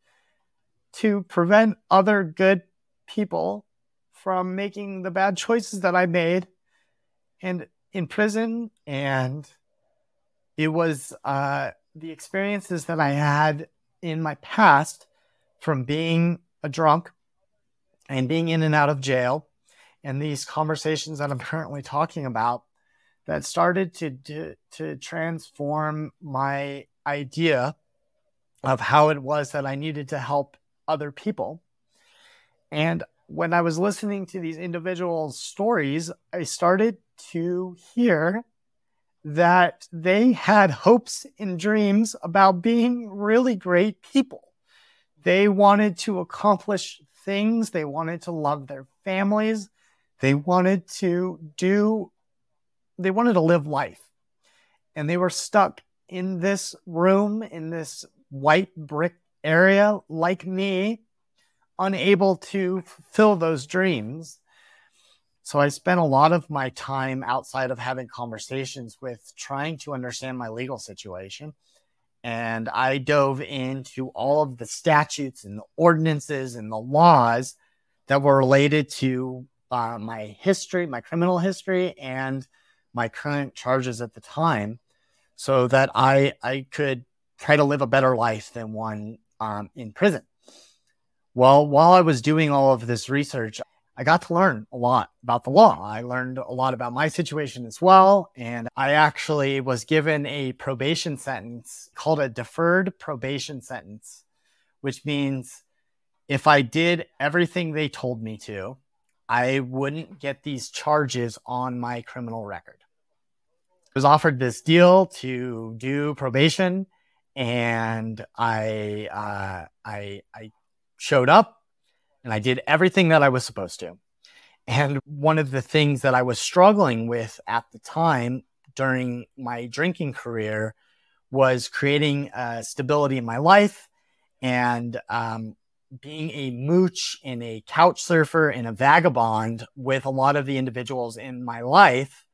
to prevent other good people from making the bad choices that I made and in prison. And it was the experiences that I had in my past from being a drunk and being in and out of jail, and these conversations that I'm currently talking about that started to transform my idea of how it was that I needed to help other people. And when I was listening to these individuals' stories, I started to hear that they had hopes and dreams about being really great people. They wanted to accomplish things. They wanted to love their families. They wanted to live life. And they were stuck in this room, in this white brick area, like me, unable to fulfill those dreams. So I spent a lot of my time outside of having conversations with trying to understand my legal situation. And I dove into all of the statutes and the ordinances and the laws that were related to my history, my criminal history, and my current charges at the time, so that I could try to live a better life than one in prison. Well, while I was doing all of this research, I got to learn a lot about the law. I learned a lot about my situation as well. And I actually was given a probation sentence called a deferred probation sentence, which means if I did everything they told me to, I wouldn't get these charges on my criminal record. I was offered this deal to do probation, and I showed up and I did everything that I was supposed to. And one of the things that I was struggling with at the time during my drinking career was creating stability in my life, and being a mooch and a couch surfer and a vagabond with a lot of the individuals in my life.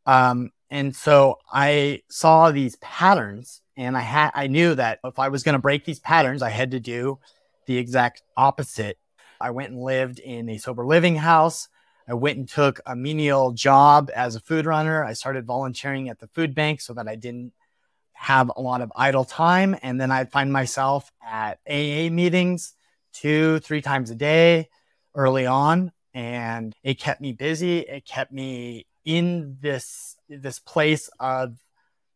And so I saw these patterns, and I knew that if I was going to break these patterns, I had to do the exact opposite. I went and lived in a sober living house. I went and took a menial job as a food runner. I started volunteering at the food bank so that I didn't have a lot of idle time. And then I'd find myself at AA meetings 2-3 times a day early on. And it kept me busy. It kept me in this place of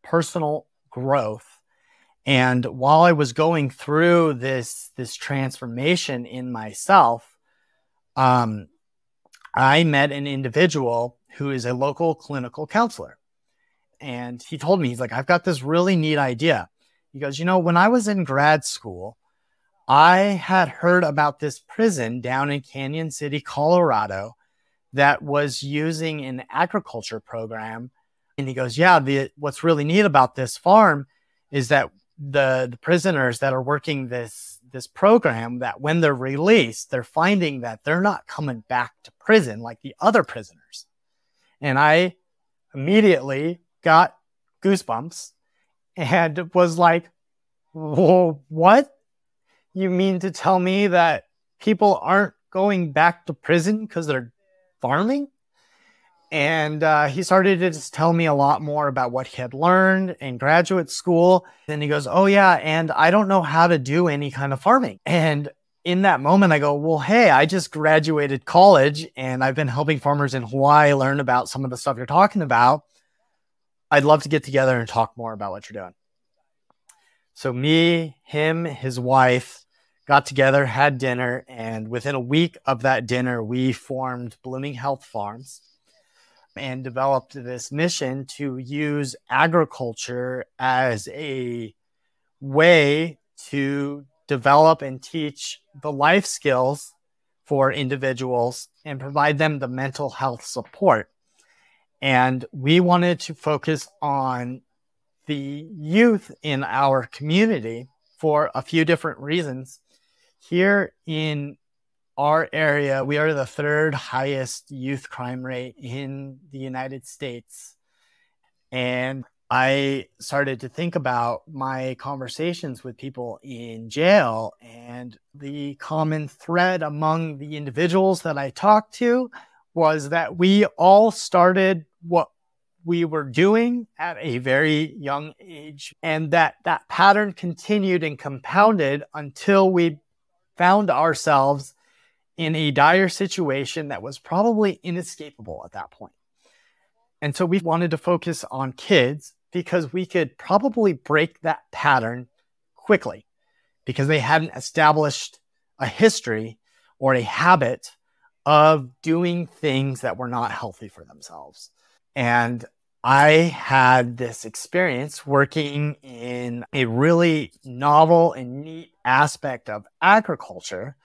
personal growth. And while I was going through this transformation in myself, I met an individual who is a local clinical counselor. And he told me, he's like, I've got this really neat idea. He goes, when I was in grad school, I had heard about this prison down in Canyon City, Colorado, that was using an agriculture program. And he goes, yeah, what's really neat about this farm is that the prisoners that are working this program, that when they're released, they're finding that they're not coming back to prison like the other prisoners. And I immediately got goosebumps and was like, whoa, what? You mean to tell me that people aren't going back to prison because they're farming? And he started to just tell me a lot more about what he had learned in graduate school. Then he goes, oh yeah, and I don't know how to do any kind of farming. And in that moment, I go, well, hey, I just graduated college and I've been helping farmers in Hawaii learn about some of the stuff you're talking about. I'd love to get together and talk more about what you're doing. So me, him, his wife got together, had dinner, and within a week of that dinner, we formed Blooming Health Farms and developed this mission to use agriculture as a way to develop and teach the life skills for individuals and provide them the mental health support. And we wanted to focus on the youth in our community for a few different reasons. Here in our area, we are the third highest youth crime rate in the United States. And I started to think about my conversations with people in jail, and the common thread among the individuals that I talked to was that we all started what we were doing at a very young age, and that pattern continued and compounded until we found ourselves in a dire situation that was probably inescapable at that point. And so we wanted to focus on kids because we could probably break that pattern quickly because they hadn't established a history or a habit of doing things that were not healthy for themselves. And I had this experience working in a really novel and neat aspect of agriculture.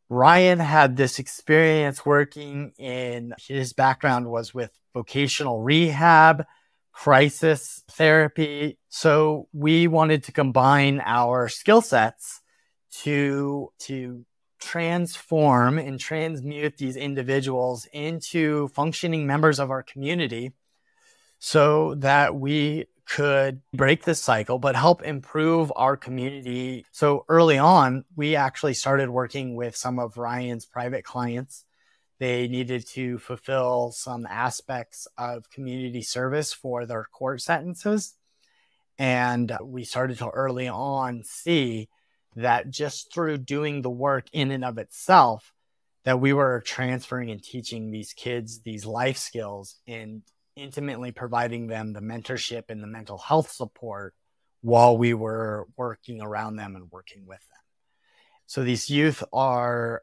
Ryan had this experience working in, his background was with vocational rehab, crisis therapy. So we wanted to combine our skill sets to transform and transmute these individuals into functioning members of our community so that we could break this cycle, but help improve our community. So early on, we actually started working with some of Ryan's private clients. They needed to fulfill some aspects of community service for their court sentences. And we started to early on see that just through doing the work in and of itself, that we were transferring and teaching these kids these life skills and intimately providing them the mentorship and the mental health support while we were working around them and working with them. So these youth are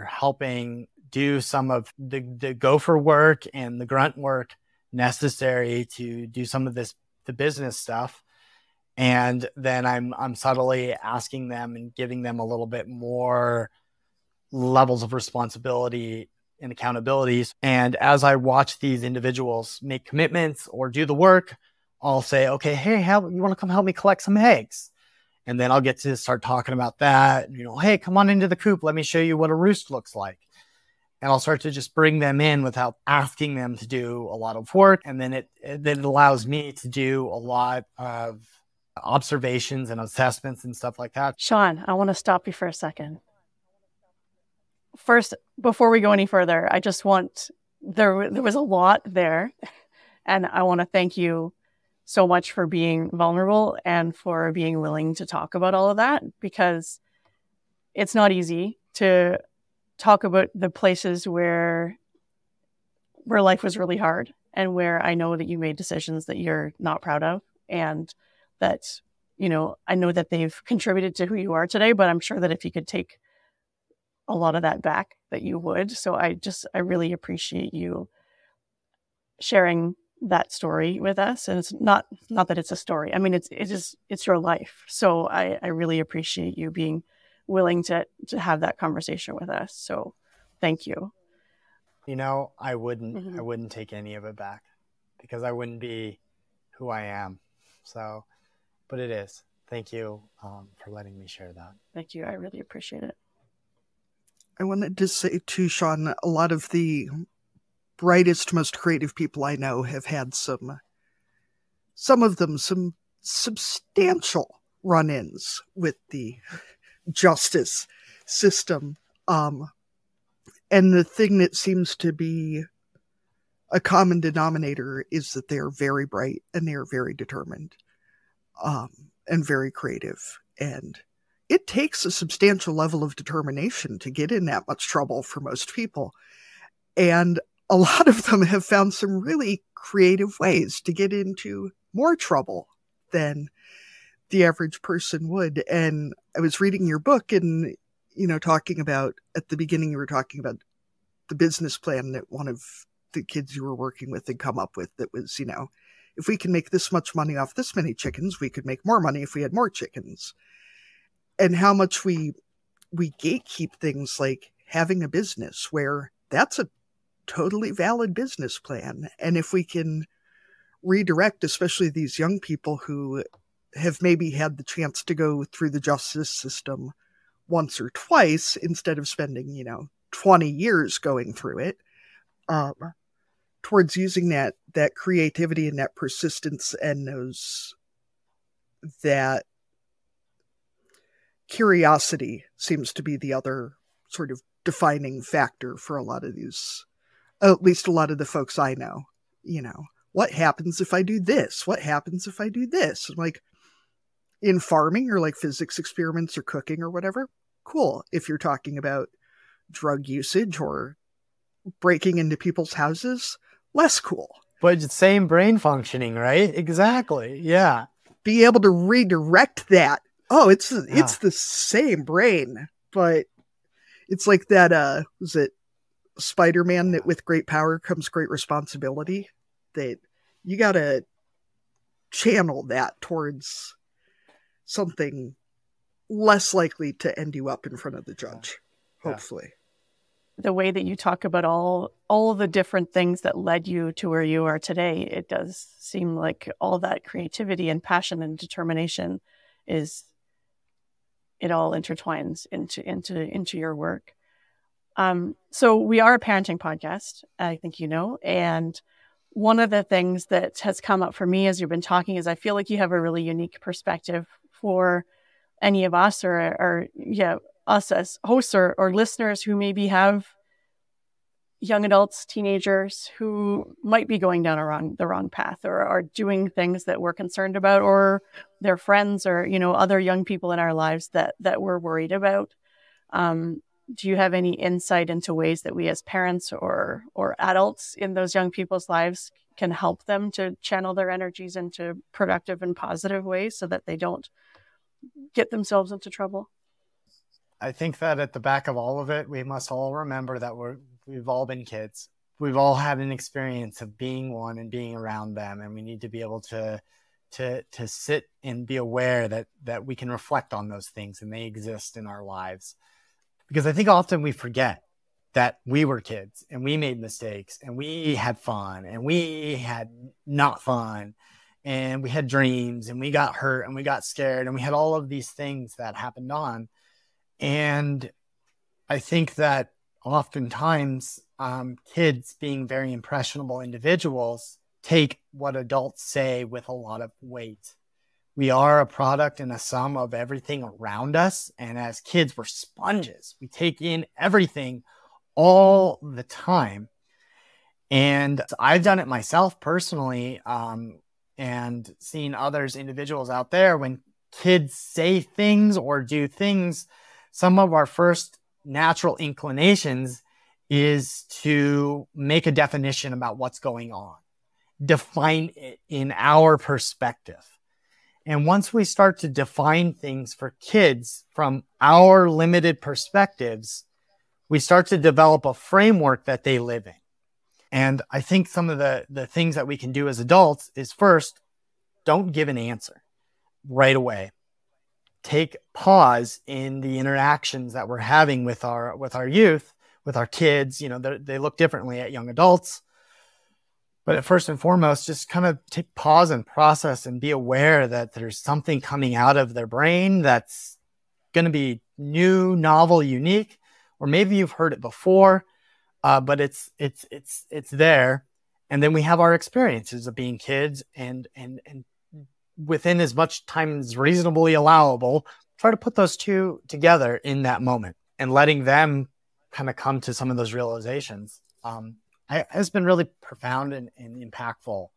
helping do some of the gopher work and the grunt work necessary to do some of the business stuff. And then I'm subtly asking them and giving them a little bit more levels of responsibility and accountabilities. And as I watch these individuals make commitments or do the work, I'll say, okay, hey, you want to come help me collect some eggs? And then I'll get to start talking about that. Hey, come on into the coop. Let me show you what a roost looks like. And I'll start to just bring them in without asking them to do a lot of work. And then it allows me to do a lot of observations and assessments and stuff like that. Sean, I want to stop you for a second. First, before we go any further, I just want, there was a lot there. And I want to thank you so much for being vulnerable and for being willing to talk about all of that, because it's not easy to talk about the places where life was really hard and where I know that you made decisions that you're not proud of, and that, I know that they've contributed to who you are today, but I'm sure that if you could take a lot of that back, that you would. So I really appreciate you sharing that story with us. And it's not that it's a story. I mean, it's your life. So I really appreciate you being willing to have that conversation with us. So thank you. I wouldn't take any of it back, because I wouldn't be who I am. So, but it is. Thank you for letting me share that. Thank you. I really appreciate it. I wanted to say too, Sean, a lot of the brightest, most creative people I know have had some of them, some substantial run-ins with the justice system. And the thing that seems to be a common denominator is that they are very bright and they are very determined, and very creative. And it takes a substantial level of determination to get in that much trouble for most people. And a lot of them have found some really creative ways to get into more trouble than the average person would. And I was reading your book and, talking about, at the beginning, you were talking about the business plan that one of the kids you were working with had come up with that was, if we can make this much money off this many chickens, we could make more money if we had more chickens. And how much we gatekeep things like having a business, where that's a totally valid business plan. And if we can redirect, especially these young people who have maybe had the chance to go through the justice system once or twice instead of spending, 20 years going through it, towards using that creativity and that persistence and that curiosity seems to be the other sort of defining factor for a lot of these, at least a lot of the folks I know. What happens if I do this? What happens if I do this? Like in farming or like physics experiments or cooking or whatever, cool. If you're talking about drug usage or breaking into people's houses, less cool. But it's same brain functioning, right? Exactly. Yeah. Be able to redirect that. Oh, it's the same brain, but it's like that, was it Spider-Man, that with great power comes great responsibility, that you got to channel that towards something less likely to end you up in front of the judge, hopefully. The way that you talk about all of the different things that led you to where you are today, it does seem like all that creativity and passion and determination it all intertwines into your work. So we are a parenting podcast, I think and one of the things that has come up for me as you've been talking is I feel like you have a really unique perspective for any of us or us as hosts or listeners who maybe have young adults, teenagers who might be going down the wrong path or are doing things that we're concerned about, or their friends or, other young people in our lives that we're worried about. Do you have any insight into ways that we as parents or adults in those young people's lives can help them to channel their energies into productive and positive ways so that they don't get themselves into trouble? I think that at the back of all of it, we must all remember that we've all been kids. We've all had an experience of being one and being around them, and we need to be able to sit and be aware that we can reflect on those things and they exist in our lives. Because I think often we forget that we were kids and we made mistakes and we had fun and we had not fun and we had dreams and we got hurt and we got scared and we had all of these things that happened on. And I think that oftentimes kids, being very impressionable individuals, take what adults say with a lot of weight. We are a product and a sum of everything around us. And as kids, we're sponges. We take in everything all the time. And I've done it myself personally, and seen others, individuals out there, when kids say things or do things, some of our first natural inclinations is to make a definition about what's going on, define it in our perspective. And once we start to define things for kids from our limited perspectives, we start to develop a framework that they live in. And I think some of the things that we can do as adults is, first, don't give an answer right away. Take pause in the interactions that we're having with our youth, with our kids. You know, they look differently at young adults. But first and foremost, just kind of take pause and process and be aware that there's something coming out of their brain that's going to be new, novel, unique, or maybe you've heard it before, but it's there. And then we have our experiences of being kids, and within as much time as reasonably allowable, try to put those two together in that moment and letting them kind of come to some of those realizations. Has been really profound and impactful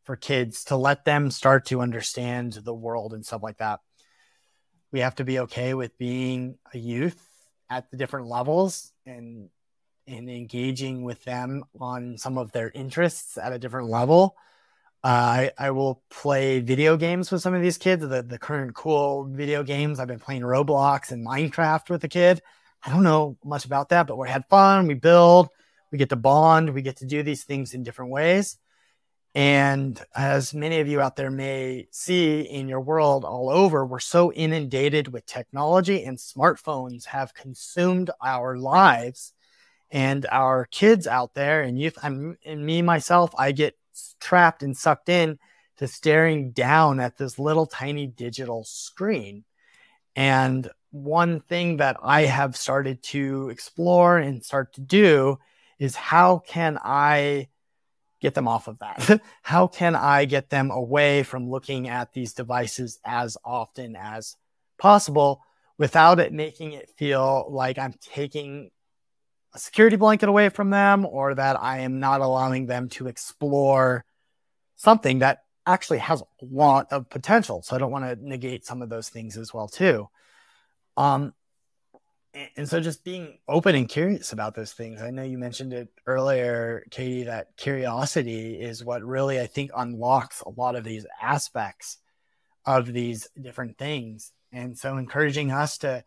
for kids, to let them start to understand the world and stuff like that. We have to be okay with being a youth at the different levels and engaging with them on some of their interests at a different level. I will play video games with some of these kids, the current cool video games. I've been playing Roblox and Minecraft with a kid. I don't know much about that, but we had fun. We build. We get to bond. We get to do these things in different ways. And as many of you out there may see in your world all over, we're so inundated with technology, and smartphones have consumed our lives. And our kids out there and youth, and me, myself, I get trapped and sucked in to staring down at this little tiny digital screen. And one thing that I have started to explore and start to do is, how can I get them off of that? How can I get them away from looking at these devices as often as possible without it making it feel like I'm taking a security blanket away from them, or that I am not allowing them to explore something that actually has a lot of potential. So I don't want to negate some of those things as well too. And so just being open and curious about those things. I know you mentioned it earlier, Katie, that curiosity is what really, I think, unlocks a lot of these aspects of these different things. And so encouraging us to,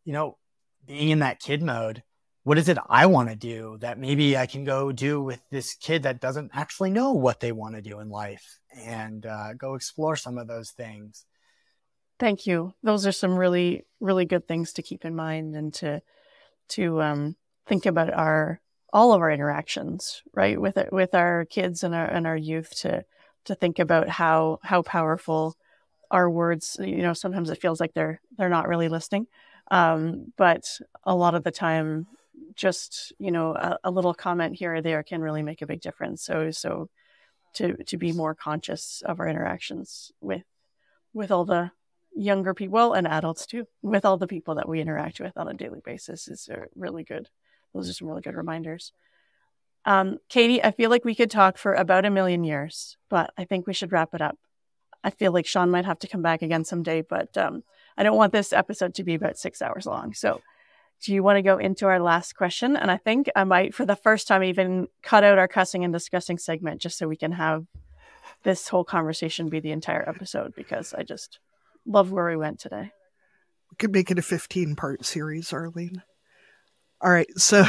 being in that kid mode, what is it I want to do that maybe I can go do with this kid that doesn't actually know what they want to do in life, and go explore some of those things. Thank you. Those are some really, really good things to keep in mind, and to think about all of our interactions, right, with our kids and our youth, to think about how powerful our words. Sometimes it feels like they're not really listening, but a lot of the time, just a little comment here or there can really make a big difference. So to be more conscious of our interactions with all the younger people, and adults too, with all the people that we interact with on a daily basis, is really good. Those are some really good reminders. Katie, I feel like we could talk for about 1 million years, but I think we should wrap it up. I feel like Sean might have to come back again someday, but I don't want this episode to be about 6 hours long. So do you want to go into our last question? And I think I might, for the first time, even cut out our cussing and discussing segment, just so we can have this whole conversation be the entire episode, because I just love where we went today. We could make it a 15-part series, Arlene. All right, so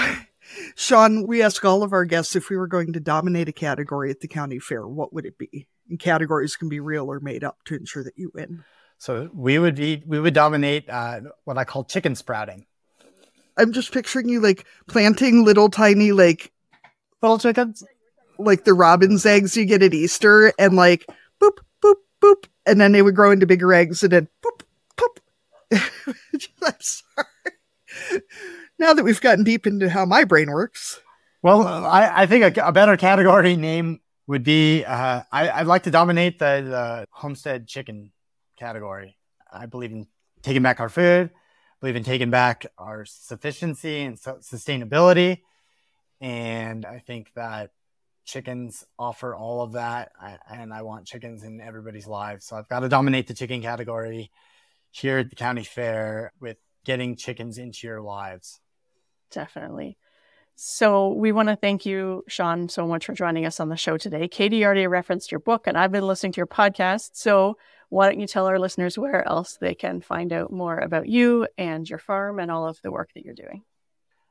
Sean, we ask all of our guests if we were going to dominate a category at the county fair, what would it be? And categories can be real or made up to ensure that you win. So we would dominate what I call chicken sprouting. I'm just picturing you like planting little tiny like Little chickens? Like the robin's eggs you get at Easter, and like boop, boop, boop, and then they would grow into bigger eggs and then boop, boop. I'm sorry. Now that we've gotten deep into how my brain works. Well, I think a better category name would be, I'd like to dominate the homestead chicken category. I believe in taking back our food, believe in taking back our sufficiency and sustainability. And I think that chickens offer all of that. And I want chickens in everybody's lives. So I've got to dominate the chicken category here at the county fair with getting chickens into your lives. Definitely. So we want to thank you, Sean, so much for joining us on the show today. Katie already referenced your book, and I've been listening to your podcast. So why don't you tell our listeners where else they can find out more about you and your farm and all of the work that you're doing?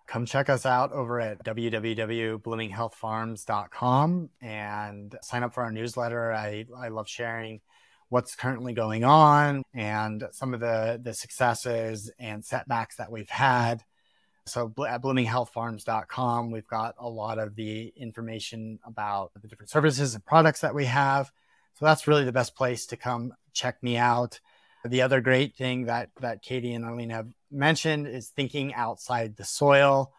Come check us out over at www.bloominghealthfarms.com and sign up for our newsletter. I love sharing what's currently going on and some of the successes and setbacks that we've had. So at bloominghealthfarms.com, we've got a lot of the information about the different services and products that we have. So that's really the best place to come check me out. The other great thing that Katie and Arlene have mentioned is thinking outside the soil.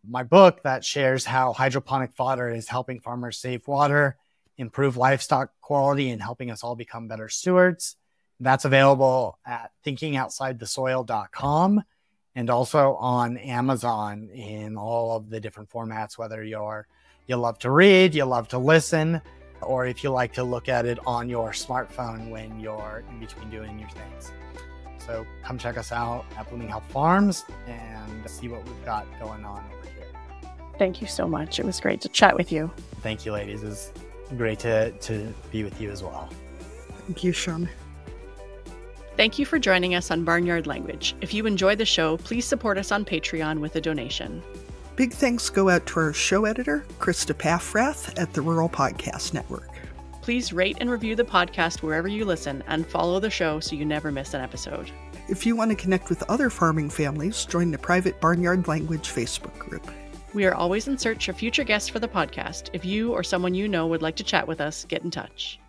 My book that shares how hydroponic fodder is helping farmers save water, improve livestock quality, and helping us all become better stewards. That's available at thinkingoutsidethesoil.com. And also on Amazon in all of the different formats, whether you love to read, you love to listen, or if you like to look at it on your smartphone when you're in between doing your things. So come check us out at Blooming Health Farms and see what we've got going on over here. Thank you so much. It was great to chat with you. Thank you, ladies. It was great to be with you as well. Thank you, Sean. Thank you for joining us on Barnyard Language. If you enjoy the show, please support us on Patreon with a donation. Big thanks go out to our show editor, Krista Paffrath at the Rural Podcast Network. Please rate and review the podcast wherever you listen and follow the show so you never miss an episode. If you want to connect with other farming families, join the private Barnyard Language Facebook group. We are always in search of future guests for the podcast. If you or someone you know would like to chat with us, get in touch.